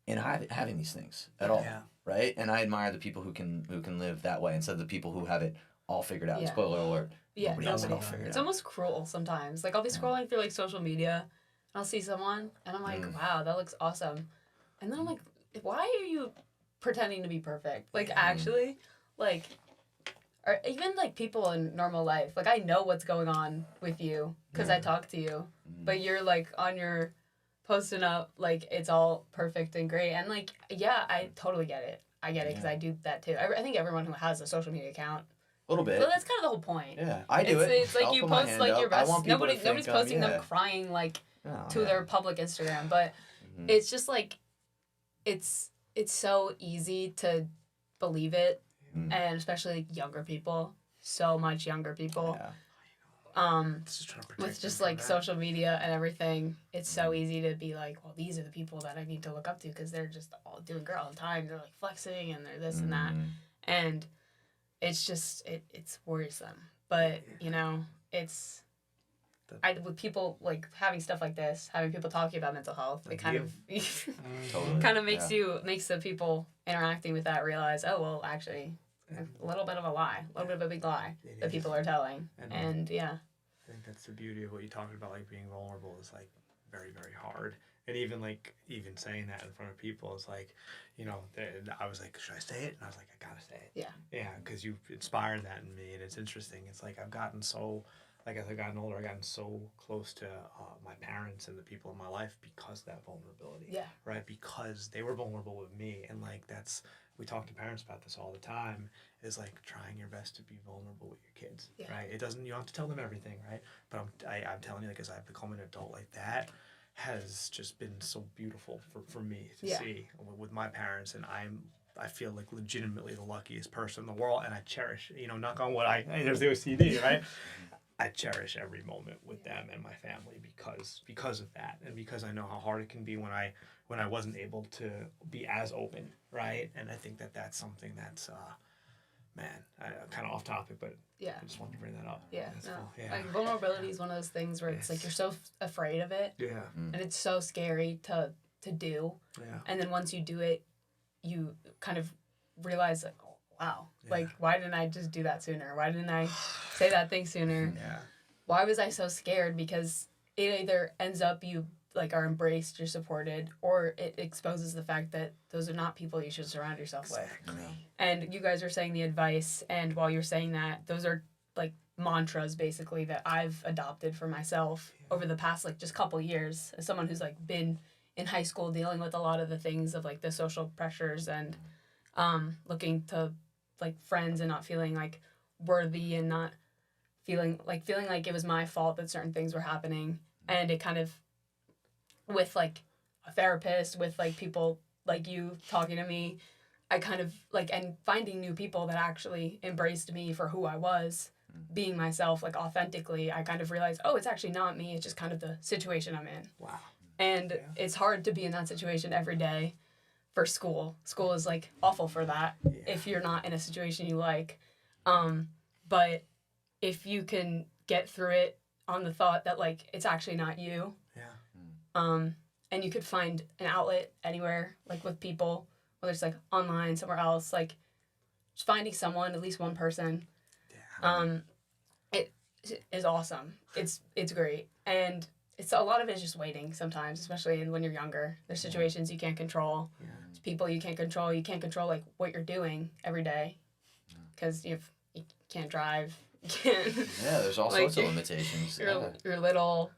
Speaker 2: in having these things at all, right? And I admire the people who can live that way instead of the people who have it all figured out. Spoiler alert.
Speaker 1: Yeah, nobody else all figured out. It's almost cruel sometimes. Like, I'll be scrolling through like social media, and I'll see someone, and I'm like, wow, that looks awesome. And then I'm like, why are you pretending to be perfect? Like, actually, like, or even like people in normal life. Like, I know what's going on with you because I talk to you, but you're like on your posting up like it's all perfect and great. And like, yeah, I totally get it. I get it because I do that too. I think everyone who has a social media account.
Speaker 2: A little bit.
Speaker 1: Well, that's kind of the whole point.
Speaker 2: Yeah, I do it.
Speaker 1: It's like you post like your best. Nobody's posting them crying like to their public Instagram, but it's just like, it's so easy to believe it, and especially like younger people, so much younger people. Yeah. With just like social media and everything, it's so easy to be like, well, these are the people that I need to look up to because they're just all doing great all the time. They're like flexing and they're this and that, and it's just it's worrisome. But it's with people like having stuff like this, having people talking about mental health, it kind of kind of makes the people interacting with that realize, oh well, actually, a little bit of a lie, a little bit of a big lie that people are telling, and
Speaker 3: I think that's the beauty of what you talked about, like being vulnerable is like very, very hard. And even saying that in front of people is like, I was like, should I say it? And I was like, I gotta say it. Yeah. Yeah, because you inspired that in me, and it's interesting. It's like I've gotten so like as I've gotten older, I've gotten so close to my parents and the people in my life because of that vulnerability.
Speaker 1: Yeah.
Speaker 3: Right? Because they were vulnerable with me, and like we talk to parents about this all the time. Is like trying your best to be vulnerable with your kids.
Speaker 1: Yeah.
Speaker 3: Right? It doesn't. You don't have to tell them everything, right? But I'm telling you, like as I've become an adult, like that has just been so beautiful for me to see with my parents, and I feel like legitimately the luckiest person in the world, and I cherish, knock on wood, there's the OCD, right? I cherish every moment with them and my family because of that, and because I know how hard it can be when I wasn't able to be as open, right? And I think that's something that's, kind of off topic, but I just wanted to bring that up.
Speaker 1: Yeah,
Speaker 3: That's
Speaker 1: no.
Speaker 3: cool. Yeah.
Speaker 1: Like vulnerability is one of those things where it's like you're so afraid of it,
Speaker 3: Yeah.
Speaker 1: and it's so scary to do.
Speaker 3: Yeah.
Speaker 1: And then once you do it, you kind of realize like, oh, wow, like why didn't I just do that sooner? Why didn't I say that thing sooner?
Speaker 3: Yeah.
Speaker 1: Why was I so scared? Because it either ends up you like are embraced, you're supported, or it exposes the fact that those are not people you should surround yourself with. And you guys are saying the advice, and while you're saying that, those are like mantras basically that I've adopted for myself over the past like just couple years as someone who's like been in high school dealing with a lot of the things of like the social pressures and looking to like friends and not feeling like worthy and not feeling like it was my fault that certain things were happening. And it kind of, with like a therapist, with like people like you talking to me, I kind of like, and finding new people that actually embraced me for who I was, being myself like authentically, I kind of realized, oh, it's actually not me, it's just kind of the situation I'm in.
Speaker 3: Wow.
Speaker 1: And it's hard to be in that situation every day for school. School is like awful for that if you're not in a situation you like. But if you can get through it on the thought that like it's actually not you. And you could find an outlet anywhere, like with people, whether it's like online, somewhere else, like just finding someone, at least one person. It is awesome. It's great. And it's a lot of it is just waiting sometimes, especially when you're younger. There's situations you can't control. There's people you can't control. You can't control like what you're doing every day because you can't drive. You can't.
Speaker 2: Yeah, there's all sorts of limitations.
Speaker 1: You're little.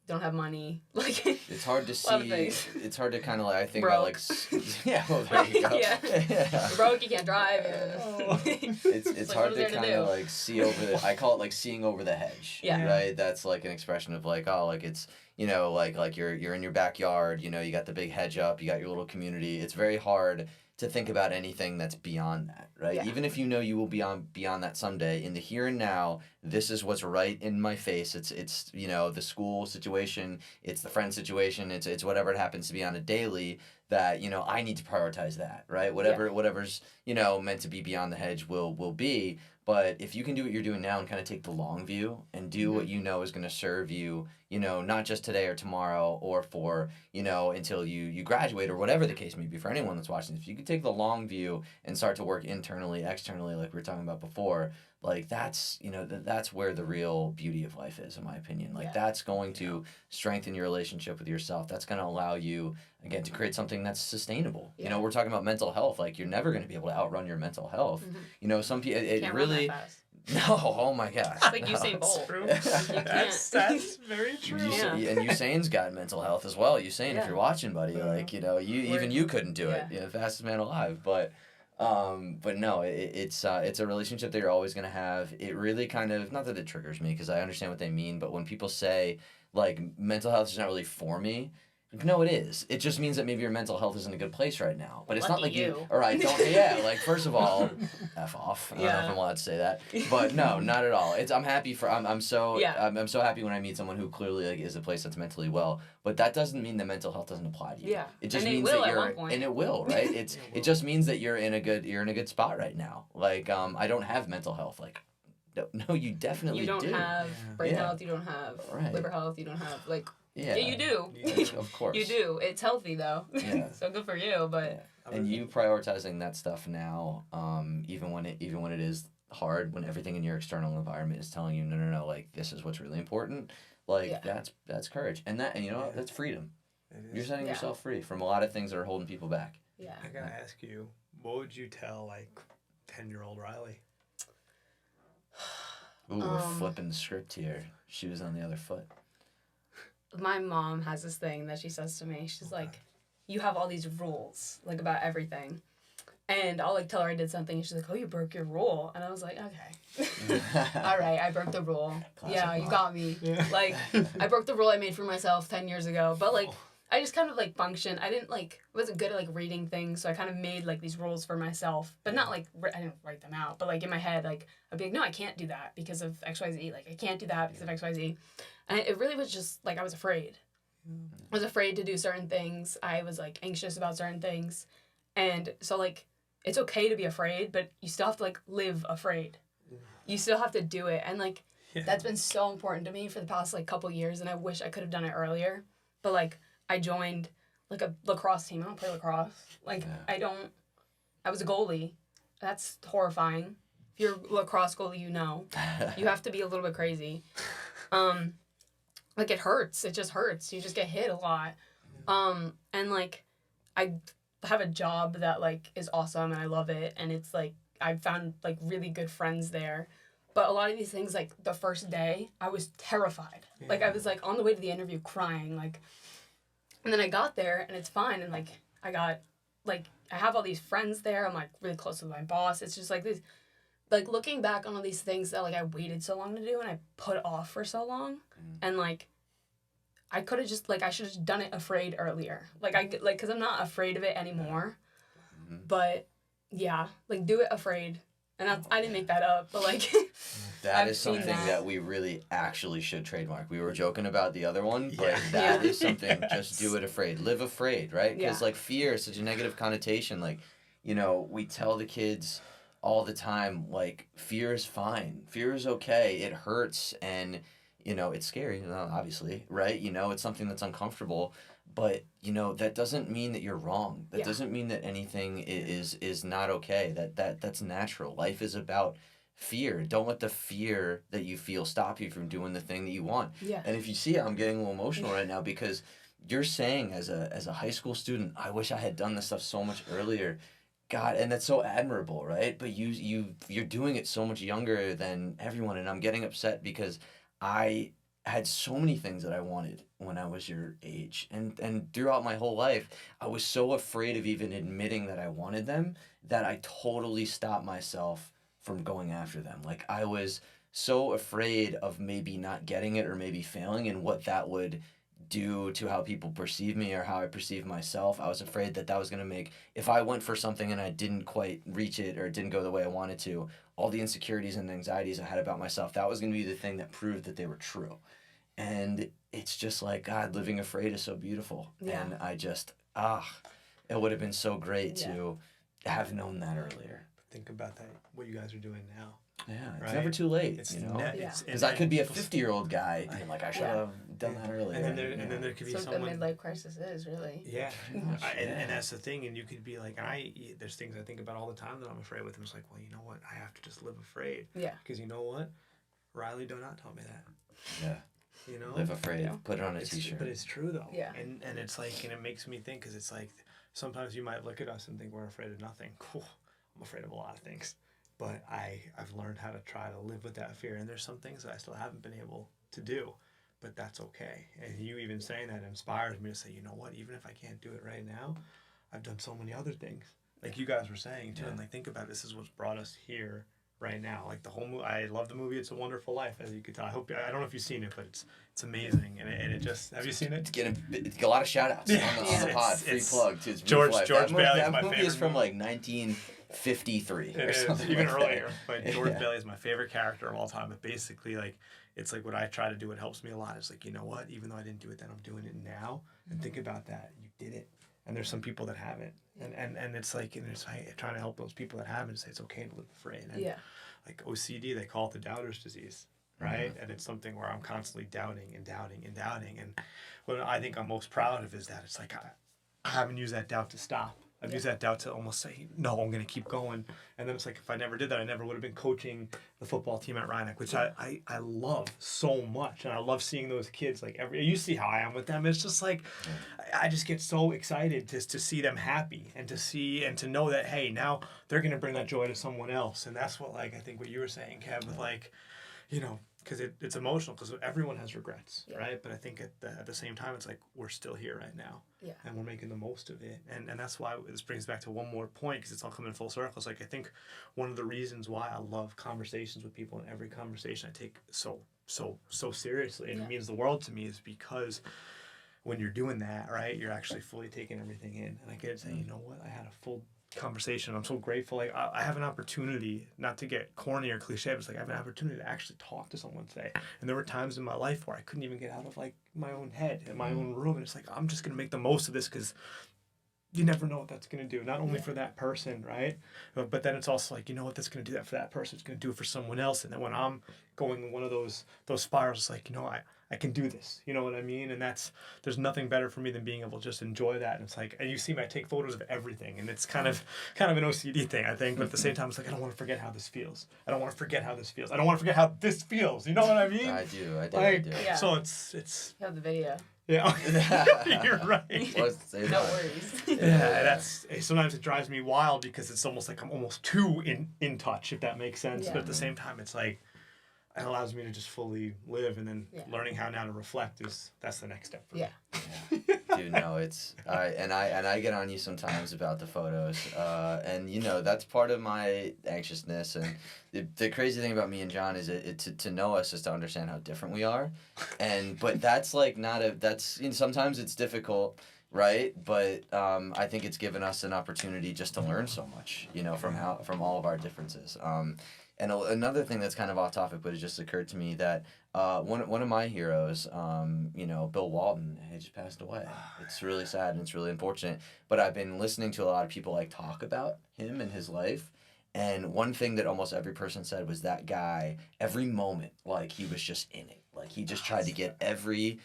Speaker 1: Don't have money. Like
Speaker 2: it's hard to see. It's hard to kind of like I think
Speaker 1: broke.
Speaker 2: about like well there you go.
Speaker 1: You're broke. You can't drive.
Speaker 2: It's hard to kind of like see over the. I call it like seeing over the hedge.
Speaker 1: Yeah.
Speaker 2: Right. That's like an expression of like like it's like you're in your backyard. You got the big hedge up. You got your little community. It's very hard to think about anything that's beyond that, right?
Speaker 1: Yeah.
Speaker 2: Even if you will be beyond that someday, in the here and now, this is what's right in my face. It's the school situation, it's the friend situation, it's whatever it happens to be on a daily that, I need to prioritize that, right? Whatever's, meant to be beyond the hedge will be. But if you can do what you're doing now and kind of take the long view and do what is going to serve you, not just today or tomorrow or for, until you graduate or whatever the case may be for anyone that's watching. If you can take the long view and start to work internally, externally, like we were talking about before, like that's where the real beauty of life is, in my opinion. Like that's going to strengthen your relationship with yourself. That's going to allow you, again, to create something that's sustainable. We're talking about mental health. Like you're never going to be able to outrun your mental health. Some people, it really. No, oh my gosh.
Speaker 1: It's like Usain Bolt.
Speaker 3: True.
Speaker 1: That's
Speaker 3: very true.
Speaker 2: And Usain's got mental health as well. Usain, if you're watching, buddy, like you couldn't do it. Fastest man alive. But no, it's a relationship that you're always gonna have. It really kind of, not that it triggers me because I understand what they mean, but when people say like mental health is not really for me. No, it is. It just means that maybe your mental health isn't in a good place right now. But it's not like you. All right, don't. Like first of all, f off. I don't know if I'm allowed to say that, but no, not at all. I'm happy for. I'm so happy when I meet someone who clearly like is a place that's mentally well. But that doesn't mean that mental health doesn't apply to you.
Speaker 1: Yeah.
Speaker 2: It just
Speaker 1: and
Speaker 2: means
Speaker 1: it will
Speaker 2: that
Speaker 1: at
Speaker 2: you're,
Speaker 1: one point.
Speaker 2: and it will, right? It just means that you're in a good spot right now. Like I don't have mental health. Like no, you definitely
Speaker 1: do. You don't have brain health. You don't have liver health. You don't have like. Yeah, you do.
Speaker 2: Yeah, of course.
Speaker 1: You do. It's healthy though.
Speaker 2: Yeah.
Speaker 1: So good for you, but.
Speaker 2: Yeah. And you prioritizing that stuff now, even when it is hard, when everything in your external environment is telling you no, like this is what's really important. Like that's courage, and that's freedom. You're setting yourself free from a lot of things that are holding people back.
Speaker 1: Yeah.
Speaker 3: I gotta ask you, what would you tell like 10-year-old Riley?
Speaker 2: Ooh, we're flipping the script here. She was on the other foot.
Speaker 1: My mom has this thing that she says to me. She's like, you have all these rules, like, about everything. And I'll, like, tell her I did something, and she's like, oh, you broke your rule. And I was like, okay. All right, I broke the rule.
Speaker 2: Classic
Speaker 1: yeah, you
Speaker 2: mom.
Speaker 1: got me.
Speaker 3: Yeah.
Speaker 1: Like, I broke the rule I made for myself 10 years ago. But, like, I just kind of, like, functioned. I didn't, like, wasn't good at, like, reading things, so I kind of made, like, these rules for myself. But not, like, I didn't write them out. But, like, in my head, like, I'd be like, no, I can't do that because of XYZ. Like, I can't do that because of XYZ. And it really was just, like, I was afraid. I was afraid to do certain things. I was, like, anxious about certain things. And so, like, it's okay to be afraid, but you still have to, like, live afraid. You still have to do it. And, like, that's been so important to me for the past, like, couple years, and I wish I could have done it earlier. But, like, I joined, like, a lacrosse team. I don't play lacrosse. Like, I was a goalie. That's horrifying. If you're a lacrosse goalie, you know. You have to be a little bit crazy. Like, it hurts. It just hurts. You just get hit a lot. And, like, I have a job that, like, is awesome, and I love it, and it's, like, I've found, like, really good friends there. But a lot of these things, like, the first day, I was terrified. Yeah. Like, I was, like, on the way to the interview crying, like, and then I got there, and it's fine, and, like, I got, like, I have all these friends there. I'm, like, really close with my boss. It's just, like, this, like, looking back on all these things that, like, I waited so long to do, and I put off for so long, and, like, I could have just, like, I should have done it afraid earlier. Like, because I'm not afraid of it anymore. But, yeah, like, do it afraid. And I didn't make that up, but, like,
Speaker 2: that is something that we really actually should trademark. We were joking about the other one, but that is something, just do it afraid. Live afraid, right? Because, like, fear is such a negative connotation. Like, you know, we tell the kids all the time, like, fear is fine. Fear is okay. It hurts, and you know, it's scary, obviously, right? You know, it's something that's uncomfortable, but, you know, that doesn't mean that you're wrong. That doesn't mean that anything is not okay. That's natural. Life is about fear. Don't let the fear that you feel stop you from doing the thing that you want. Yeah. And if you see, I'm getting a little emotional right now because you're saying as a high school student, I wish I had done this stuff so much earlier. God, and that's so admirable, right? But you're doing it so much younger than everyone, and I'm getting upset because I had so many things that I wanted when I was your age. And throughout my whole life, I was so afraid of even admitting that I wanted them that I totally stopped myself from going after them. Like, I was so afraid of maybe not getting it or maybe failing and what that would do to how people perceive me or how I perceive myself. I was afraid that was going to make, if I went for something and I didn't quite reach it or it didn't go the way I wanted to, all the insecurities and anxieties I had about myself, that was going to be the thing that proved that they were true. And it's just like, God, living afraid is so beautiful. Yeah. And I just, it would have been so great to have known that earlier.
Speaker 3: Think about that, what you guys are doing now.
Speaker 2: Yeah, it's never too late, you know? Because I could be a 50-year-old guy being like, I should have done that earlier.
Speaker 3: And then there could be someone...
Speaker 1: That's what midlife crisis is, really.
Speaker 3: Yeah. And that's the thing, and you could be like, there's things I think about all the time that I'm afraid with, and it's like, well, you know what? I have to just live afraid. Yeah. Because you know what? Riley do not taught me that.
Speaker 2: Yeah.
Speaker 3: You know?
Speaker 2: Live afraid. Put it on a t-shirt.
Speaker 3: But it's true, though.
Speaker 1: Yeah.
Speaker 3: And it's like, and it makes me think, because it's like, sometimes you might look at us and think we're afraid of nothing. Cool. I'm afraid of a lot of things. But I've learned how to try to live with that fear. And there's some things that I still haven't been able to do. But that's okay. And you even saying that inspires me to say, you know what? Even if I can't do it right now, I've done so many other things. Like you guys were saying, too. Yeah. And like, think about it. This is what's brought us here right now. Like the whole movie. I love the movie It's a Wonderful Life, as you could tell. I don't know if you've seen it, but it's amazing. And it just, have you seen it?
Speaker 2: It's getting a lot of shout-outs on the pod. Free plug to
Speaker 3: George Bailey is my favorite.
Speaker 2: That movie is from like 1953 or something.
Speaker 3: Even earlier. But George Bailey is my favorite character of all time. But basically, like, it's like what I try to do. It helps me a lot. It's like, you know what? Even though I didn't do it then, I'm doing it now. And think about that. You did it. And there's some people that haven't. And it's like, and it's like trying to help those people that haven't and say it's okay to live afraid. And like OCD, they call it the doubter's disease, right? Mm-hmm. And it's something where I'm constantly doubting. And what I think I'm most proud of is that it's like I haven't used that doubt to stop. I've used that doubt to almost say, no, I'm going to keep going. And then it's like, if I never did that, I never would have been coaching the football team at Rhinebeck, which I love so much. And I love seeing those kids, like you see how I am with them. It's just like, I just get so excited just to see them happy and to see, and to know that, hey, now they're going to bring that joy to someone else. And that's what, like, I think what you were saying, Kev, with like, you know, because it's emotional, because everyone has regrets,
Speaker 1: Yeah.
Speaker 3: right? But I think at the same time, it's like we're still here right now,
Speaker 1: Yeah.
Speaker 3: and we're making the most of it, and that's why this brings back to one more point, because it's all coming full circle. It's like I think one of the reasons why I love conversations with people, and every conversation I take so seriously, and
Speaker 1: Yeah.
Speaker 3: it means the world to me, is because when you're doing that, right, you're actually fully taking everything in, and I get to say, you know what, I had a full conversation. I'm so grateful. Like I have an opportunity, not to get corny or cliche, but it's like I have an opportunity to actually talk to someone today. And there were times in my life where I couldn't even get out of like my own head in my own room, and it's like I'm just gonna make the most of this, because you never know what that's gonna do. Not only for that person, right? But then it's also like, you know what, that's gonna do that for that person. It's gonna do it for someone else. And then when I'm going in one of those spirals, it's like, you know, I can do this. You know what I mean? And there's nothing better for me than being able to just enjoy that. And it's like, and you see me, I take photos of everything, and it's kind of an OCD thing, I think. But at the same time, it's like, I don't want to forget how this feels. I don't want to forget how this feels. I don't want to forget how this feels. You know what I mean?
Speaker 2: I do.
Speaker 1: Yeah.
Speaker 3: So it's
Speaker 1: You have the video.
Speaker 3: yeah. You're right.
Speaker 2: Say
Speaker 1: No
Speaker 2: that.
Speaker 1: worries.
Speaker 3: Yeah, sometimes it drives me wild, because it's almost like I'm almost too in touch, if that makes sense.
Speaker 1: Yeah.
Speaker 3: But at the same time, it's like it allows me to just fully live, and then learning how now to reflect that's the next step for me.
Speaker 2: Dude, no, it's I get on you sometimes about the photos, and you know that's part of my anxiousness. And the crazy thing about me and John is to know us is to understand how different we are, but that's like sometimes it's difficult, right? But I think it's given us an opportunity just to learn so much, you know, from all of our differences. And another thing that's kind of off topic, but it just occurred to me that one of my heroes, you know, Bill Walton, he just passed away. It's really sad and it's really unfortunate. But I've been listening to a lot of people like talk about him and his life. And one thing that almost every person said was that guy, every moment, like he was just in it. Like he just tried to get every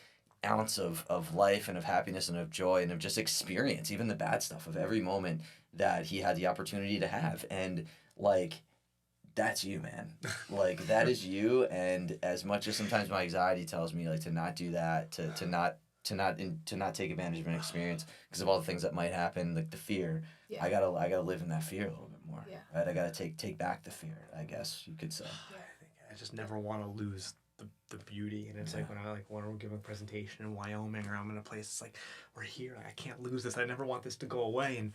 Speaker 2: ounce of life and of happiness and of joy and of just experience, even the bad stuff, of every moment that he had the opportunity to have. And like, that's you, man. Like that is you. And as much as sometimes my anxiety tells me like to not do that, to not take advantage of an experience because of all the things that might happen, like the fear. I gotta live in that fear a little bit more.
Speaker 1: Yeah.
Speaker 2: Right. I gotta take back the fear, I guess you could say.
Speaker 3: I just never want to lose the beauty, and it's like when we're giving a presentation in Wyoming, or I'm in a place, it's like we're here, like I can't lose this, I never want this to go away. And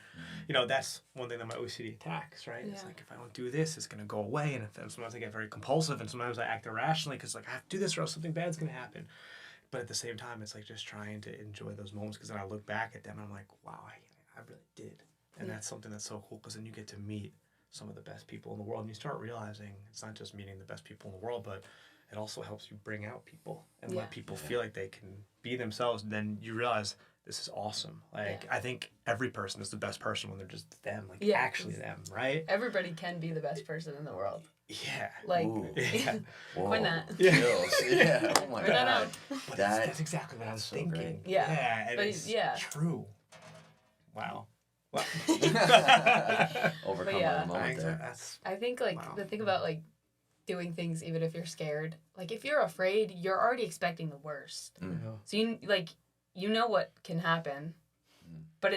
Speaker 3: you know, that's one thing that my OCD attacks, right? It's like if I don't do this, it's gonna go away. And sometimes I get very compulsive, and sometimes I act irrationally because like I have to do this or else something bad's gonna happen. But at the same time, it's like just trying to enjoy those moments, because then I look back at them and I'm like, wow, I really did. And that's something that's so cool, because then you get to meet some of the best people in the world, and you start realizing it's not just meeting the best people in the world, but it also helps you bring out people and let people feel like they can be themselves. And then you realize this is awesome. Like I think every person is the best person when they're just them, like actually them, right?
Speaker 1: Everybody can be the best person in the world.
Speaker 3: Yeah.
Speaker 1: Like,
Speaker 2: Whoa.
Speaker 1: that.
Speaker 2: Chills. Yeah. Oh my God.
Speaker 3: But that's exactly what I was thinking.
Speaker 2: Great.
Speaker 3: Yeah.
Speaker 1: But
Speaker 3: it's true. Wow.
Speaker 2: Overcome
Speaker 1: yeah.
Speaker 2: the moment there.
Speaker 1: I think like the thing about like doing things even if you're scared, like if you're afraid, you're already expecting the worst. So you know what can happen, but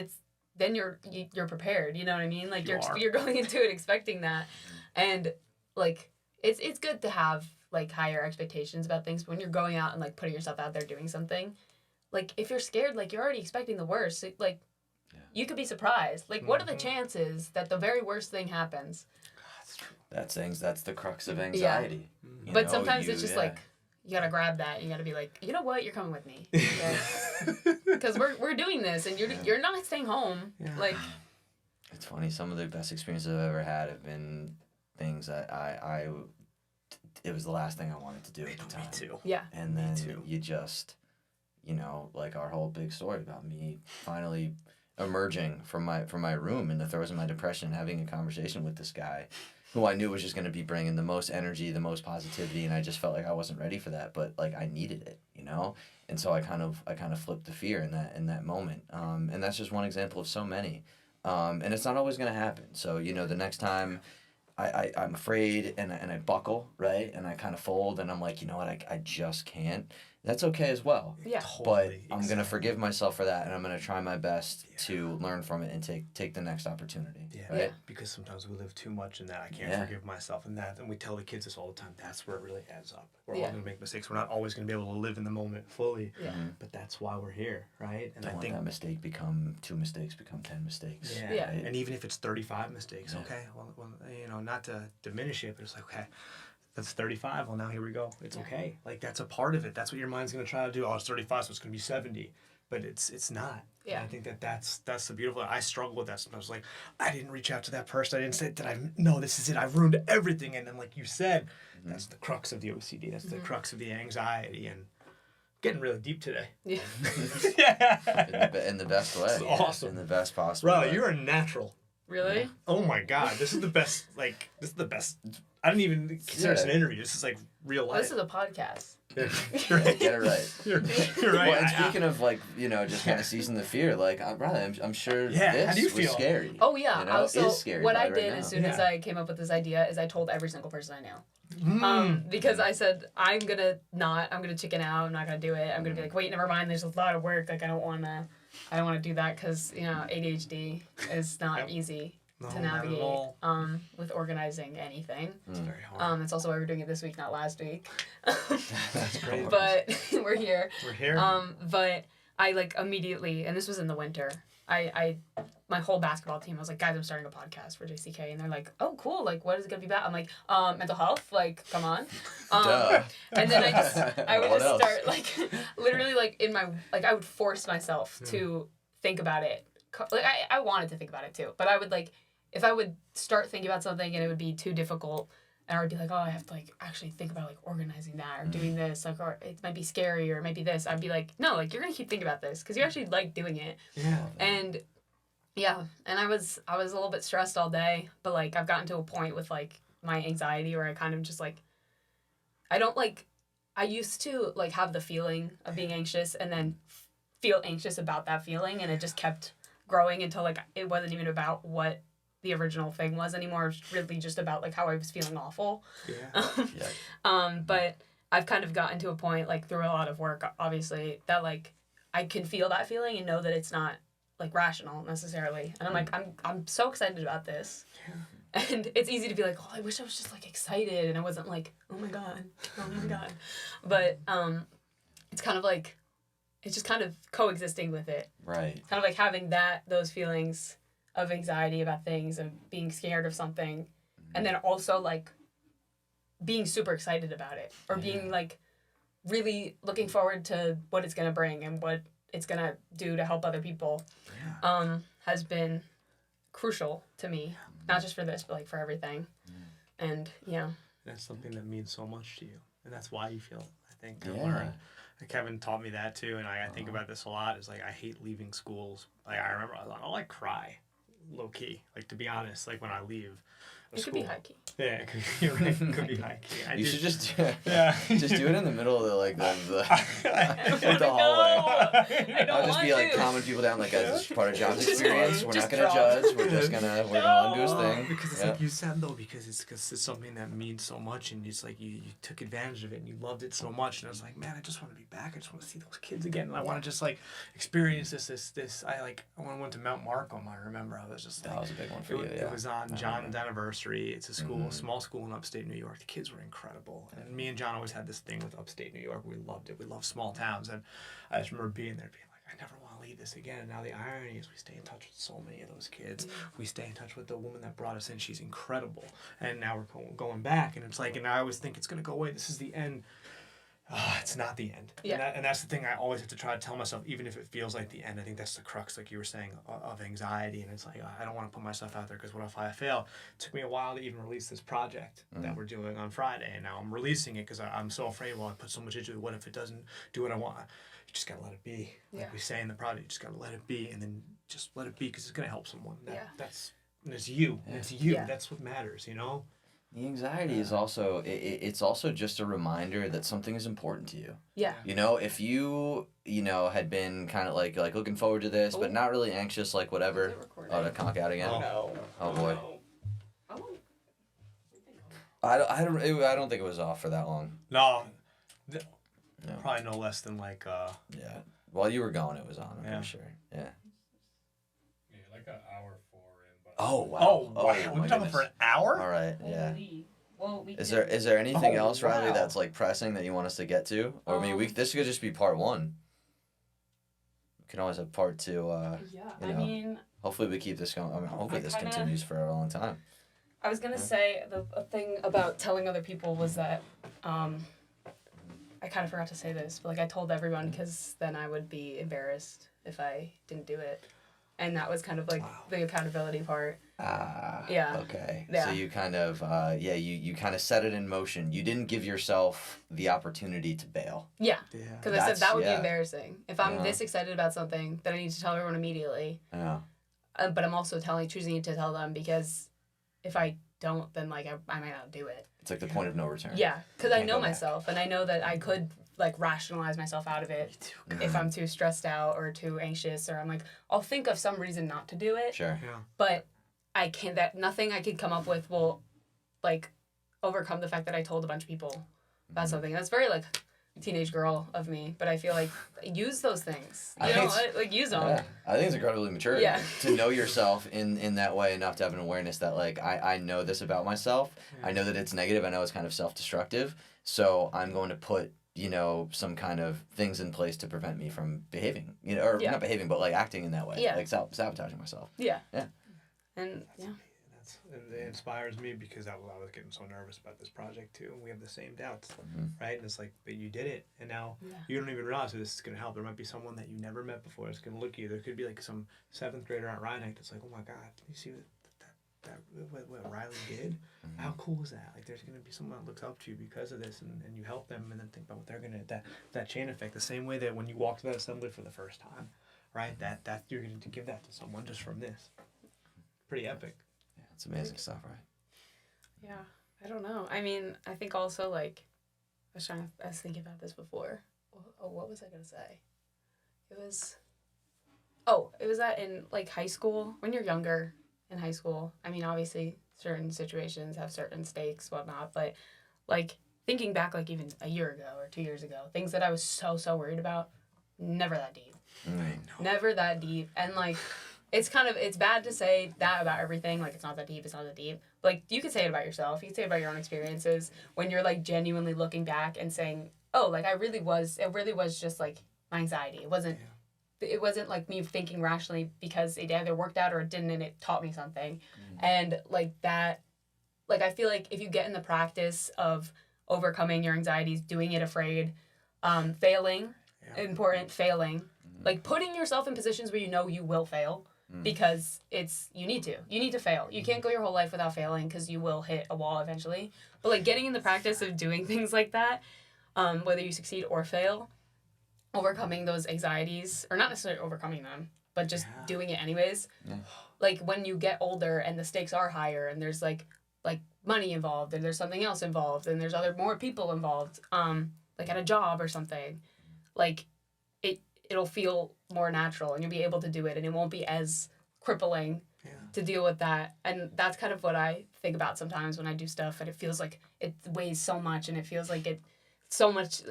Speaker 1: you're prepared, you know what I mean? Like you're going into it expecting that. And like it's good to have like higher expectations about things, but when you're going out and like putting yourself out there doing something, like if you're scared, like you're already expecting the worst. So, like you could be surprised. Like what are the chances that the very worst thing happens?
Speaker 2: That's the crux of anxiety.
Speaker 1: Yeah. But sometimes it's just like you gotta grab that. You gotta be like, you know what, you're coming with me, because we're doing this, and you're not staying home. Yeah. Like
Speaker 2: it's funny. Some of the best experiences I've ever had have been things that it was the last thing I wanted to do at the time.
Speaker 3: Me too.
Speaker 1: Yeah.
Speaker 2: And then you just, you know, like our whole big story about me finally emerging from my room in the throes of my depression and having a conversation with this guy who I knew was just going to be bringing the most energy, the most positivity, and I just felt like I wasn't ready for that, but like I needed it, you know? And so I kind of flipped the fear in that moment. And that's just one example of so many. And it's not always going to happen. So, you know, the next time I'm afraid and I buckle, right? And I kind of fold and I'm like, you know what, I just can't. that's okay as well.
Speaker 1: Yeah.
Speaker 3: Totally,
Speaker 2: But I'm going to forgive myself for that, and I'm going to try my best to learn from it and take the next opportunity.
Speaker 3: Yeah.
Speaker 2: Right?
Speaker 1: Yeah.
Speaker 3: Because sometimes we live too much in that. I can't
Speaker 2: Yeah.
Speaker 3: forgive myself in that. And we tell the kids this all the time. That's where it really adds up. We're
Speaker 1: Yeah.
Speaker 3: all going to make mistakes. We're not always going to be able to live in the moment fully.
Speaker 1: Yeah.
Speaker 3: But that's why we're here, right? And
Speaker 2: Don't
Speaker 3: I
Speaker 2: let
Speaker 3: think
Speaker 2: that mistake become 2 mistakes, become 10 mistakes.
Speaker 3: Yeah.
Speaker 1: Yeah.
Speaker 2: Right?
Speaker 3: And even if it's 35 mistakes,
Speaker 2: Yeah.
Speaker 3: okay, well, you know, not to diminish it, but it's like, okay, that's 35. Well, now here we go. It's okay. Like, that's a part of it. That's what your mind's going to try to do. Oh, it's 35, so it's going to be 70. But it's not.
Speaker 1: Yeah.
Speaker 3: And I think that's the beautiful. I struggle with that sometimes. Like, I didn't reach out to that person. I didn't say that no, this is it. I've ruined everything. And then, like you said, that's the crux of the OCD. That's the crux of the anxiety. And getting really deep today.
Speaker 1: Yeah.
Speaker 2: In the best way.
Speaker 3: It's awesome.
Speaker 2: In the best possible
Speaker 3: Bro,
Speaker 2: way.
Speaker 3: you're a natural.
Speaker 1: Really?
Speaker 3: Oh my God, this is the best. Like, this is the best. I didn't even consider this an interview. This is like real
Speaker 1: Well,
Speaker 3: life.
Speaker 1: this is a podcast.
Speaker 3: You're right.
Speaker 2: Get it right.
Speaker 3: You're right.
Speaker 2: Well, and speaking of, like, you know, just kind of seizing the fear, like, I'm sure
Speaker 3: Yeah,
Speaker 2: this
Speaker 3: how do you
Speaker 2: was
Speaker 3: feel?
Speaker 2: scary.
Speaker 1: Oh yeah.
Speaker 2: You know,
Speaker 1: So
Speaker 2: is scary
Speaker 1: what I
Speaker 2: probably
Speaker 1: did
Speaker 2: right
Speaker 1: as
Speaker 2: now.
Speaker 1: soon as
Speaker 3: Yeah.
Speaker 1: I came up with this idea is I told every single person I knew.
Speaker 3: Mm.
Speaker 1: Because I said I'm gonna chicken out. I'm not gonna do it. I'm gonna be like, wait, never mind. There's a lot of work. Like I don't wanna do that because you know ADHD is not
Speaker 3: Yep.
Speaker 1: easy
Speaker 3: No,
Speaker 1: to
Speaker 3: not at
Speaker 1: navigate.
Speaker 3: all.
Speaker 1: With organizing anything.
Speaker 3: It's very hard.
Speaker 1: It's also why we're doing it this week, not last week.
Speaker 3: That's great.
Speaker 1: But we're here.
Speaker 3: We're here.
Speaker 1: But I like immediately, and this was in the winter. My whole basketball team, I was like, guys, I'm starting a podcast for JCK, and they're like, oh, cool. Like, what is it gonna be about? I'm like, mental health. Like, come on.
Speaker 2: Duh.
Speaker 1: And then I would
Speaker 2: What
Speaker 1: just
Speaker 2: else?
Speaker 1: start like, literally like I would force myself to think about it. Like I wanted to think about it too, but I would like, if I would start thinking about something and it would be too difficult, and I would be like, oh, I have to like actually think about like organizing that or doing this, like, or it might be scary or it might be this. I'd be like, no, like you're gonna keep thinking about this because you actually like doing it.
Speaker 3: Yeah.
Speaker 1: And yeah, and I was a little bit stressed all day, but like I've gotten to a point with like my anxiety where I kind of just like, I used to like have the feeling of being anxious and then feel anxious about that feeling, and it just kept growing until like it wasn't even about what the original thing was anymore. It was really just about like how I was feeling awful.
Speaker 3: Yeah.
Speaker 1: But I've kind of gotten to a point like through a lot of work, obviously, that like I can feel that feeling and know that it's not like rational necessarily. And I'm like, I'm so excited about this.
Speaker 3: Yeah.
Speaker 1: And it's easy to be like, oh, I wish I was just like excited and I wasn't like, oh my god. But it's kind of like, it's just kind of coexisting with it.
Speaker 2: Right.
Speaker 1: Kind of like having those feelings of anxiety about things and being scared of something, and then also like being super excited about it, or being like really looking forward to what it's gonna bring and what it's gonna do to help other people. Has been crucial to me, not just for this, but like for everything. And yeah,
Speaker 3: That's something that means so much to you, and that's why you feel. I think
Speaker 2: Yeah.
Speaker 3: learn. Kevin taught me that too, and I think about this a lot. Is like I hate leaving schools. Like I remember I'll like cry, low key. Like to be honest, like when I leave.
Speaker 1: it could be high key.
Speaker 3: Yeah, you're right. It could be high key.
Speaker 2: You should just
Speaker 3: Yeah.
Speaker 2: just do it in the middle of the like the
Speaker 1: I
Speaker 2: the hallway.
Speaker 1: I don't
Speaker 2: I'll just
Speaker 1: want
Speaker 2: be like
Speaker 1: to.
Speaker 2: calming people down like as part of John's
Speaker 1: Just
Speaker 2: experience. We're not gonna
Speaker 1: drop.
Speaker 2: judge. We're gonna let him do his thing.
Speaker 3: Because it's
Speaker 2: Yeah.
Speaker 3: like you said though, because it's something that means so much, and it's like you took advantage of it and you loved it so much, and I was like, man, I just want to be back. I just want to see those kids again, and I want to just like experience this. When I went to Mount Markham, I remember I was just like,
Speaker 2: That was a big one for you.
Speaker 3: it
Speaker 2: Yeah.
Speaker 3: was on John's anniversary. It's a school, small school in upstate New York. The kids were incredible, and me and John always had this thing with upstate New York. We loved it. We love small towns, and I just remember being there, being like, I never want to leave this again. And now the irony is, we stay in touch with so many of those kids. We stay in touch with the woman that brought us in. She's incredible, and now we're going back, and it's like, and I always think it's gonna go away. This is the end. It's not the end.
Speaker 1: Yeah.
Speaker 3: And that's the thing I always have to try to tell myself, even if it feels like the end. I think that's the crux, like you were saying, of anxiety. And it's like, I don't want to put myself out there because what if I fail? It took me a while to even release this project that we're doing on Friday. And now I'm releasing it because I'm so afraid, well, I put so much into it. What if it doesn't do what I want? You just got to let it be. Like we say in the project, you just got to let it be. And then just let it be because it's going to help someone. And it's you. And it's you.
Speaker 1: Yeah.
Speaker 3: That's what matters, you know?
Speaker 2: The anxiety is also it's also just a reminder that something is important to you.
Speaker 1: Yeah.
Speaker 2: You know, if you had been kind of like looking forward to this, but not really anxious, like whatever.
Speaker 1: Is it recording?
Speaker 2: Oh, to conk out again.
Speaker 1: No.
Speaker 2: Oh boy.
Speaker 1: How long?
Speaker 2: I don't think it was off for that long.
Speaker 3: No.
Speaker 2: No.
Speaker 3: Probably no less than like.
Speaker 2: Yeah. While you were gone, it was on. I'm pretty sure. Yeah.
Speaker 4: Yeah, like an hour 4 in. But
Speaker 2: Oh wow.
Speaker 3: Oh wow.
Speaker 2: my
Speaker 3: We're talking for an hour.
Speaker 2: All right. Yeah.
Speaker 1: Well,
Speaker 2: Is there anything
Speaker 3: Oh,
Speaker 2: else, Riley,
Speaker 3: wow.
Speaker 2: that's like pressing that you want us to get to? Or I mean, this could just be part 1. We can always have part 2.
Speaker 1: Yeah,
Speaker 2: you
Speaker 1: I
Speaker 2: know.
Speaker 1: mean,
Speaker 2: Hopefully we keep this going. I mean, hopefully this
Speaker 1: kinda-
Speaker 2: continues for a long time.
Speaker 1: I was gonna say a thing about telling other people was that I kind of forgot to say this, but like I told everyone because then I would be embarrassed if I didn't do it, and that was kind of like the accountability part. Yeah.
Speaker 2: Okay.
Speaker 1: Yeah.
Speaker 2: So you kind of you kind of set it in motion. You didn't give yourself the opportunity to bail.
Speaker 1: Yeah.
Speaker 3: Yeah.
Speaker 1: Because I said that would be
Speaker 2: yeah.
Speaker 1: embarrassing if I'm this excited about something. Then I need to tell everyone immediately.
Speaker 2: Yeah.
Speaker 1: But I'm also choosing to tell them because if I don't, then like I might not do it.
Speaker 2: It's like the point of no return.
Speaker 1: Yeah, because I
Speaker 2: Can't
Speaker 1: know
Speaker 2: go back.
Speaker 1: myself, and I know that I could like rationalize myself out of it if I'm too stressed out or too anxious, or I'm like I'll think of some reason not to do it.
Speaker 2: Sure.
Speaker 3: Yeah.
Speaker 1: But I can't. That nothing I could come up with will like overcome the fact that I told a bunch of people about something. That's very like teenage girl of me, but I feel like use those things.
Speaker 2: I
Speaker 1: You know,
Speaker 2: think
Speaker 1: like use them.
Speaker 2: Yeah. I think it's incredibly mature
Speaker 1: Yeah.
Speaker 2: to know yourself in that way enough to have an awareness that like I know this about myself. I know that it's negative. I know it's kind of self-destructive. So I'm going to put, you know, some kind of things in place to prevent me from behaving, you know, or not behaving, but like acting in that way,
Speaker 1: Yeah.
Speaker 2: like sabotaging myself.
Speaker 1: Yeah.
Speaker 2: Yeah.
Speaker 1: And yeah.
Speaker 3: And it inspires me because I was getting so nervous about this project too. And we have the same doubts,
Speaker 2: Mm-hmm.
Speaker 3: right? And it's like, but you did it, and now you don't even realize that this is gonna help. There might be someone that you never met before that's gonna look at you. There could be like some 7th grader at Rhinite that's like, oh my God, you see what Riley did?
Speaker 2: Mm-hmm.
Speaker 3: How cool is that? Like, there's gonna be someone that looks up to you because of this, and you help them, and then think about what they're gonna that chain effect. The same way that when you walk to that assembly for the first time, right? That you're gonna give that to someone just from this. Pretty epic.
Speaker 2: Yeah, it's amazing stuff, right?
Speaker 1: Yeah, I don't know. I mean, I think also like I was thinking about this before. Oh, what was I gonna say? It was that in like high school when you're younger in high school. I mean, obviously certain situations have certain stakes, whatnot, but like thinking back, like even a year ago or 2 years ago, things that I was so worried about, never that deep, never that deep, and like. It's bad to say that about everything. Like, it's not that deep, Like, you could say it about yourself. You could say it about your own experiences when you're, like, genuinely looking back and saying, oh, like, it really was just, like, my anxiety. It wasn't, like, me thinking rationally because it either worked out or it didn't and it taught me something. Mm-hmm. And, like, that, like, I feel like if you get in the practice of overcoming your anxieties, doing it afraid, failing, failing, like, putting yourself in positions where you know you will fail, because you need to fail. You can't go your whole life without failing because you will hit a wall eventually. But like getting in the practice of doing things like that, whether you succeed or fail, overcoming those anxieties, or not necessarily overcoming them, but just doing it anyways. Yeah. Like when you get older and the stakes are higher and there's like money involved and there's something else involved and there's more people involved, like at a job or something, like it'll feel more natural and you'll be able to do it and it won't be as crippling to deal with that. And that's kind of what I think about sometimes when I do stuff and it feels like it weighs so much and it feels like so much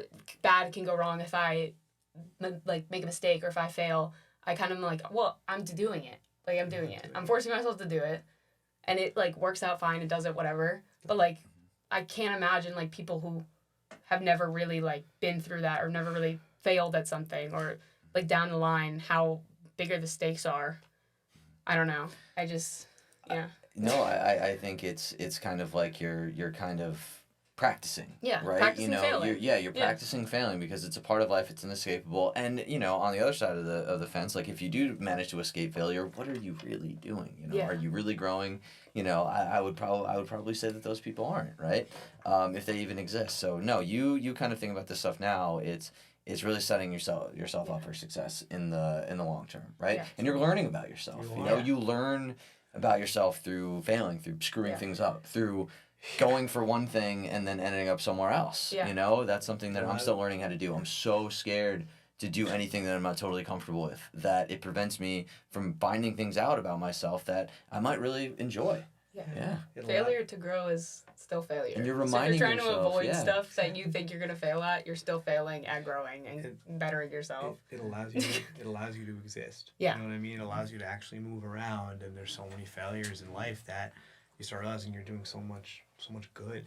Speaker 1: bad can go wrong if I like make a mistake or if I fail. I kind of am like, well, I'm doing it. Like I'm doing it. I'm forcing myself to do it and it like works out fine. It does it, whatever. But like, I can't imagine like people who have never really like been through that or never really failed at something or like down the line how bigger the stakes are. I don't know. I just
Speaker 2: No, I think it's kind of like you're kind of practicing.
Speaker 1: Yeah.
Speaker 2: Right?
Speaker 1: Practicing failing.
Speaker 2: You're practicing failing because it's a part of life, it's inescapable. And on the other side of the fence, like if you do manage to escape failure, what are you really doing? Are you really growing? I would probably say that those people aren't, right? If they even exist. So no, you kind of think about this stuff now, it's really setting yourself up for success in the long term, right? Yeah. And you're learning about yourself. You learn about yourself through failing, through screwing things up, through going for one thing and then ending up somewhere else. Yeah. That's something that I'm still learning how to do. I'm so scared to do anything that I'm not totally comfortable with, that it prevents me from finding things out about myself that I might really enjoy. Yeah.
Speaker 1: Failure to grow is still failure.
Speaker 2: And you're
Speaker 1: So if
Speaker 2: reminding
Speaker 1: you're trying to
Speaker 2: yourself,
Speaker 1: avoid
Speaker 2: yeah.
Speaker 1: stuff that you think you're gonna fail at, you're still failing at growing and bettering yourself.
Speaker 3: It allows you. It allows you to exist.
Speaker 1: Yeah.
Speaker 3: You know what I mean? It allows you to actually move around. And there's so many failures in life that you start realizing you're doing so much good.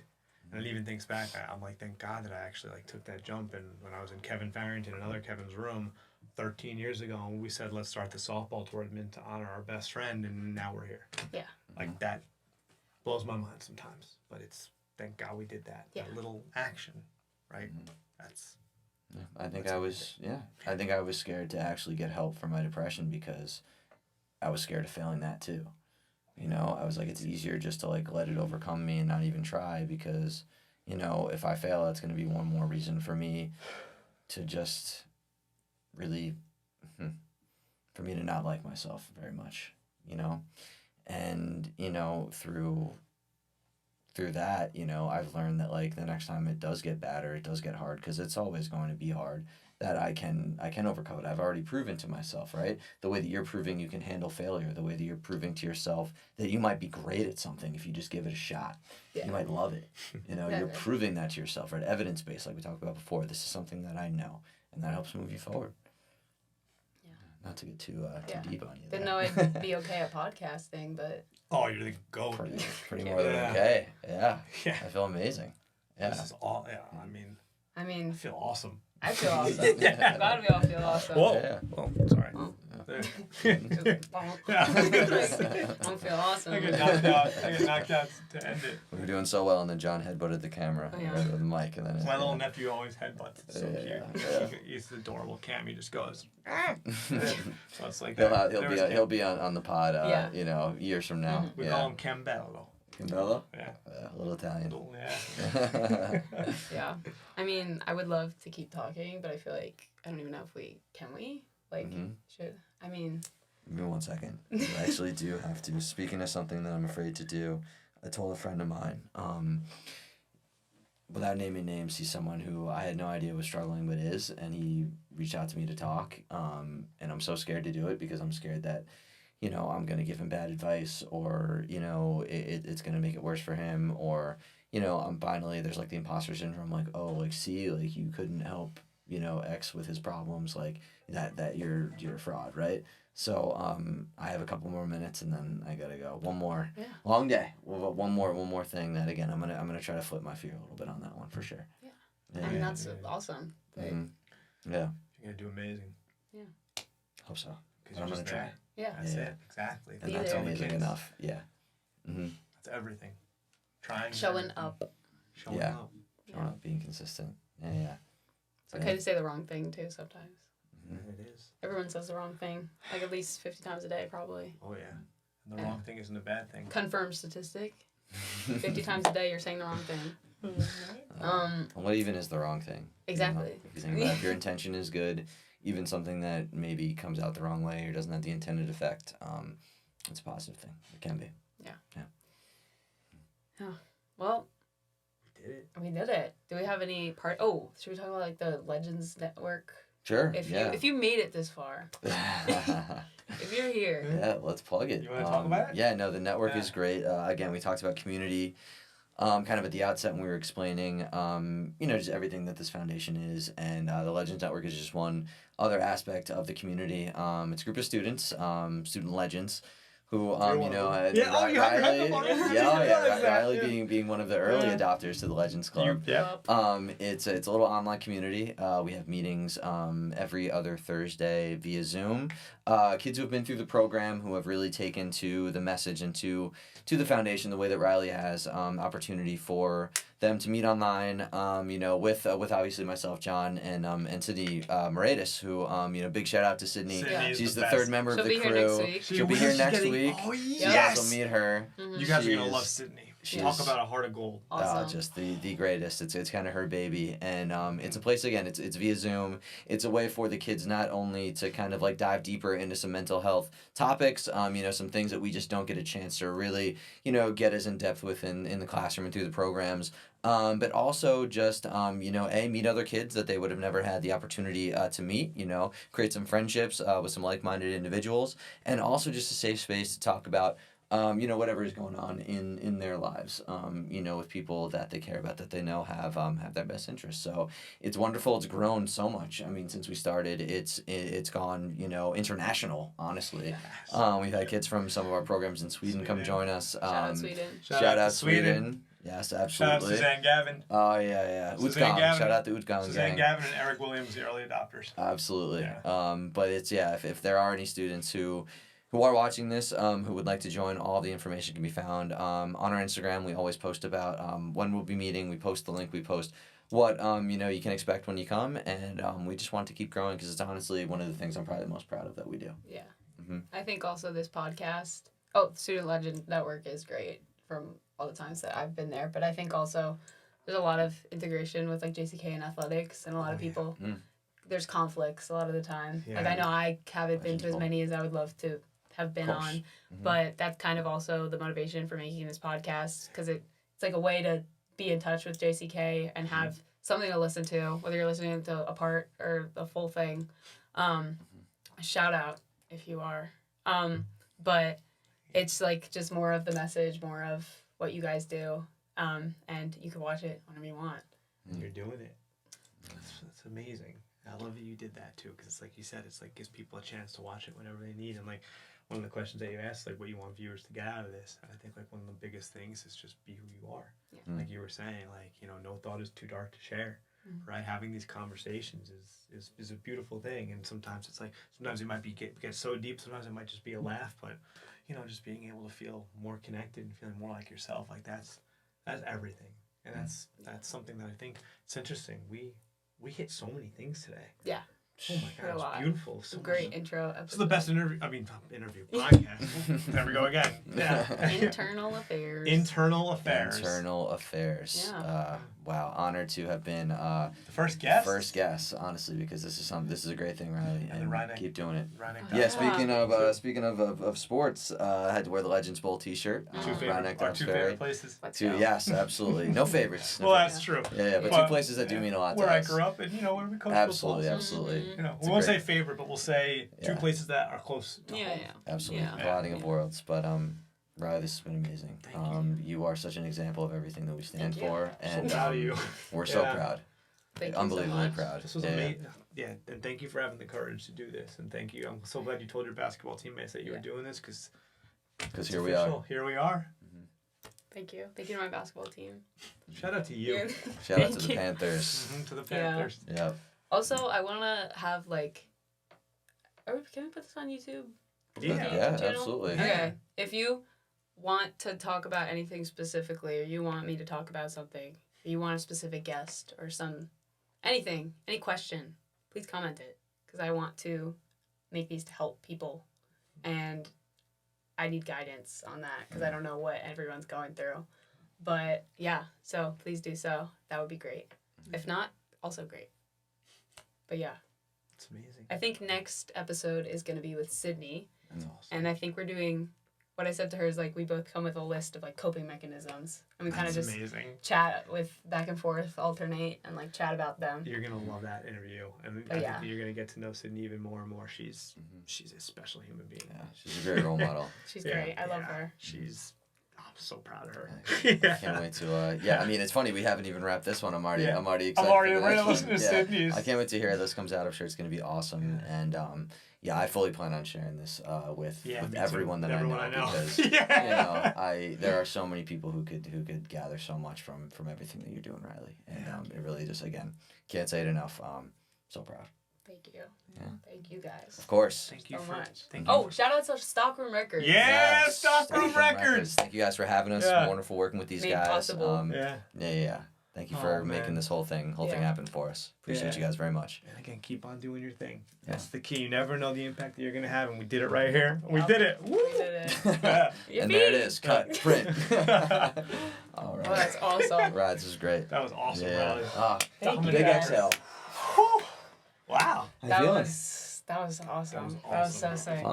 Speaker 3: And it even thinks back. I'm like, thank God that I actually like took that jump. And when I was in Kevin Farrington and other Kevin's room 13 years ago, and we said, let's start the softball tournament to honor our best friend, and now we're here.
Speaker 1: Yeah.
Speaker 3: Like that blows my mind sometimes, but it's thank God we did that.
Speaker 1: Yeah.
Speaker 3: That little action, right? That's.
Speaker 2: Yeah, I think I was scared to actually get help for my depression because I was scared of failing that too. You know, I was like, it's easier just to like let it overcome me and not even try because, you know, if I fail, that's going to be one more reason for me to just really, for me to not like myself very much, you know? And, you know, through that, you know, I've learned that like the next time it does get bad or it does get hard, because it's always going to be hard, that I can overcome it. I've already proven to myself, right? The way that you're proving you can handle failure, the way that you're proving to yourself that you might be great at something if you just give it a shot. Yeah. You might love it. You know, you're proving that to yourself, right? Evidence-based, like we talked about before. This is something that I know, and that helps move you forward. Not to get too deep on you.
Speaker 1: Didn't know I'd be okay at podcasting, but...
Speaker 3: Oh, you're the goat.
Speaker 2: Pretty more than okay. Yeah. I feel amazing. Yeah.
Speaker 3: This is all, I mean... I feel awesome.
Speaker 1: I feel awesome. I'm glad we all feel awesome.
Speaker 3: Whoa. Yeah. Oh, sorry.
Speaker 1: Oh. I don't feel awesome.
Speaker 3: I get knocked out to end it.
Speaker 2: We were doing so well, and then John headbutted the camera with the mic, and then
Speaker 3: my little nephew always headbutts. It's so cute. He's adorable. Cam, he just goes. So it's like
Speaker 2: he'll be on the pod. You know, years from now.
Speaker 3: We call him Cambello.
Speaker 2: Cambello?
Speaker 3: Yeah.
Speaker 2: A little Italian.
Speaker 1: Yeah. I mean, I would love to keep talking, but I feel like I don't even know if we can. Should I mean?
Speaker 2: Give me 1 second. I actually do have to. Speaking of something that I'm afraid to do, I told a friend of mine. Without naming names, he's someone who I had no idea was struggling, but is, and he reached out to me to talk. And I'm so scared to do it because I'm scared that, you know, I'm gonna give him bad advice, or you know, it's gonna make it worse for him, or you know, I'm finally there's like the imposter syndrome, like see, like you couldn't help, you know, X with his problems, like that you're a fraud, right? So I have a couple more minutes and then I gotta go. One more long day. One more thing that again I'm gonna try to flip my fear a little bit on that one for sure.
Speaker 1: I mean that's awesome.
Speaker 2: Mm-hmm. Yeah.
Speaker 3: You're gonna do amazing.
Speaker 1: Yeah.
Speaker 2: Hope so.
Speaker 3: Because
Speaker 2: I'm gonna try.
Speaker 1: Yeah.
Speaker 3: That's it. Exactly.
Speaker 2: And that's amazing enough. Yeah. Mm-hmm.
Speaker 3: That's everything. Trying.
Speaker 1: Showing up.
Speaker 3: Showing up.
Speaker 2: Showing up. Being consistent. Yeah.
Speaker 1: It's okay to say the wrong thing too sometimes.
Speaker 3: Mm-hmm. It is.
Speaker 1: Everyone says the wrong thing, like at least 50 times a day, probably.
Speaker 3: Oh yeah. And the wrong thing isn't a bad thing.
Speaker 1: Confirmed statistic. 50 times a day, you're saying the wrong thing.
Speaker 2: What even is the wrong thing?
Speaker 1: Exactly.
Speaker 2: You know, if you think about it, if your intention is good, even something that maybe comes out the wrong way or doesn't have the intended effect, it's a positive thing. It can be.
Speaker 1: Yeah. Well. We did it. Do we have any part? Oh, should we talk about like the Legends Network?
Speaker 2: Sure.
Speaker 1: If you made it this far, if you're here.
Speaker 2: Yeah, let's plug it.
Speaker 3: You want to talk about it?
Speaker 2: Yeah, no, the network is great. Again, we talked about community, kind of at the outset when we were explaining, you know, just everything that this foundation is, and the Legends Network is just one other aspect of the community. It's a group of students, student legends, who you know, Riley being one of the early adopters to the Legends Club. It's a little online community. We have meetings every other Thursday via Zoom. Kids who have been through the program, who have really taken to the message and to the foundation the way that Riley has, opportunity for them to meet online, you know, with obviously myself, John, and Sydney Moratis, who, you know, big shout out to Sydney. She's the third member of the crew. She'll be here next week.
Speaker 3: Oh,
Speaker 2: yes. You'll meet her.
Speaker 3: Mm-hmm. You guys are going to love Sydney. Talk about a heart of gold.
Speaker 1: Awesome.
Speaker 2: Just the greatest. It's kind of her baby, and it's a place, again, it's via Zoom. It's a way for the kids not only to kind of like dive deeper into some mental health topics, you know, some things that we just don't get a chance to really, you know, get as in depth with in the classroom and through the programs. But also just, you know, meet other kids that they would have never had the opportunity to meet, you know, create some friendships with some like-minded individuals, and also just a safe space to talk about whatever is going on in their lives, with people that they care about, that they know have their best interests. So it's wonderful. It's grown so much. I mean, since we started, it's gone, international, honestly.
Speaker 3: Yes.
Speaker 2: We've had kids from some of our programs in Sweden come join us.
Speaker 1: Shout out Sweden.
Speaker 2: Shout out Sweden. Yes, absolutely.
Speaker 3: Shout out Suzanne Gavin.
Speaker 2: Oh, yeah.
Speaker 3: Suzanne
Speaker 2: Utgang.
Speaker 3: Gavin.
Speaker 2: Shout out to Utgang
Speaker 3: Suzanne
Speaker 2: gang.
Speaker 3: Gavin and Eric Williams, the early adopters.
Speaker 2: Absolutely.
Speaker 3: Yeah.
Speaker 2: But it's, if there are any students who are watching this, who would like to join, all the information can be found on our Instagram. We always post about when we'll be meeting. We post the link. We post what you can expect when you come, and we just want to keep growing because it's honestly one of the things I'm probably the most proud of that we do.
Speaker 1: Yeah.
Speaker 2: Mm-hmm.
Speaker 1: I think also this podcast, Student Legend Network is great from all the times that I've been there, but I think also there's a lot of integration with like JCK and athletics, and a lot of people, there's conflicts a lot of the time.
Speaker 3: Yeah.
Speaker 1: Like I know I haven't been to as many as I would love to have been on, but that's kind of also the motivation for making this podcast, because it's like a way to be in touch with JCK and have something to listen to, whether you're listening to a part or the full thing. Shout out if you are. But it's like just more of the message, more of what you guys do, and you can watch it whenever you want.
Speaker 3: You're doing it. That's amazing. I love that you did that too, because it's like you said, it's like gives people a chance to watch it whenever they need. And like one of the questions that you asked, like what you want viewers to get out of this, and I think like one of the biggest things is just be who you are.
Speaker 1: Yeah.
Speaker 3: Like you were saying, like no thought is too dark to share. Right, having these conversations is a beautiful thing, and sometimes it's like it might be get so deep, sometimes it might just be a laugh, but just being able to feel more connected and feeling more like yourself, like that's everything, and that's something that I think it's interesting. We hit so many things today.
Speaker 1: Yeah.
Speaker 3: Oh my God, it's beautiful. So
Speaker 1: great intro episode.
Speaker 3: This is the best interview podcast. There we go again. Yeah.
Speaker 1: Internal Affairs.
Speaker 3: Internal Affairs.
Speaker 2: Internal Affairs.
Speaker 1: Yeah.
Speaker 2: Wow, honored to have been
Speaker 3: the first guest.
Speaker 2: First guest, honestly, because this is a great thing, Riley, and keep doing it.
Speaker 3: Yeah.
Speaker 2: Speaking of sports, I had to wear the Legends Bowl T-shirt.
Speaker 3: Two favorite places.
Speaker 2: Yes, absolutely. No favorites.
Speaker 3: Well, that's true.
Speaker 2: Yeah, but two places that do mean a lot to us.
Speaker 3: Where I grew up, and where we coach football.
Speaker 2: Absolutely.
Speaker 3: We won't say favorite, but we'll say two places that are close to home.
Speaker 2: Absolutely.
Speaker 1: Yeah.
Speaker 2: Colliding of worlds. But Riley, this has been amazing. You are such an example of everything that we stand for, and
Speaker 3: so proud of you.
Speaker 2: We're so proud.
Speaker 1: Thank you
Speaker 2: Unbelievably
Speaker 1: so much.
Speaker 2: proud.
Speaker 3: This was amazing. Yeah, and thank you for having the courage to do this, and thank you. I'm so glad you told your basketball teammates that you were doing this, because
Speaker 2: here we are.
Speaker 3: Here we are.
Speaker 1: Thank you. Thank you to my basketball team.
Speaker 3: Shout out to you.
Speaker 2: Shout out to the Panthers.
Speaker 3: To the Panthers.
Speaker 2: Yeah.
Speaker 1: Also, I want to have can we put this on YouTube?
Speaker 2: Yeah, absolutely.
Speaker 1: Okay. If you want to talk about anything specifically, or you want me to talk about something, or you want a specific guest or any question, please comment it, because I want to make these to help people, and I need guidance on that, because I don't know what everyone's going through. But yeah, so please do so. That would be great. If not, also great. But yeah.
Speaker 3: It's amazing.
Speaker 1: I think next episode is going to be with Sydney.
Speaker 3: That's awesome.
Speaker 1: And I think we're doing, what I said to her is we both come with a list of coping mechanisms. And we kind of just chat with back and forth, alternate, and chat about them.
Speaker 3: You're going to love that interview. And I think that you're going to get to know Sydney even more and more. She's a special human being.
Speaker 2: Yeah, she's a great role model.
Speaker 1: She's great. I love her.
Speaker 3: I'm so proud of her.
Speaker 2: I can't wait to. It's funny, we haven't even wrapped this one. I'm already excited.
Speaker 3: I'm already ready to listen to Sydney's.
Speaker 2: I can't wait to hear how this comes out. I'm sure it's going to be awesome. And I fully plan on sharing this with everyone that I know. Because there are so many people who could gather so much from everything that you're doing, Riley. And it really just, again, can't say it enough. So proud.
Speaker 1: Thank you.
Speaker 2: Yeah.
Speaker 1: Thank you guys.
Speaker 2: Of course.
Speaker 1: Thank you so much. Shout out to Stockroom Records.
Speaker 3: Yeah, Stockroom Records.
Speaker 2: Thank you guys for having us. Yeah. Wonderful working with these guys.
Speaker 1: Possible.
Speaker 2: Yeah. Thank you for making this whole thing happen for us. Appreciate you guys very much.
Speaker 3: And again, keep on doing your thing. That's the key. You never know the impact that you're going to have, and we did it right here. We did it. Woo!
Speaker 1: We did it.
Speaker 2: And there it is. Cut. Print. All right.
Speaker 1: Oh, that's awesome.
Speaker 2: Right, this is great.
Speaker 3: That was awesome, Riley.
Speaker 1: Thank you.
Speaker 2: Big exhale.
Speaker 3: Wow.
Speaker 1: That was awesome. That was so sick.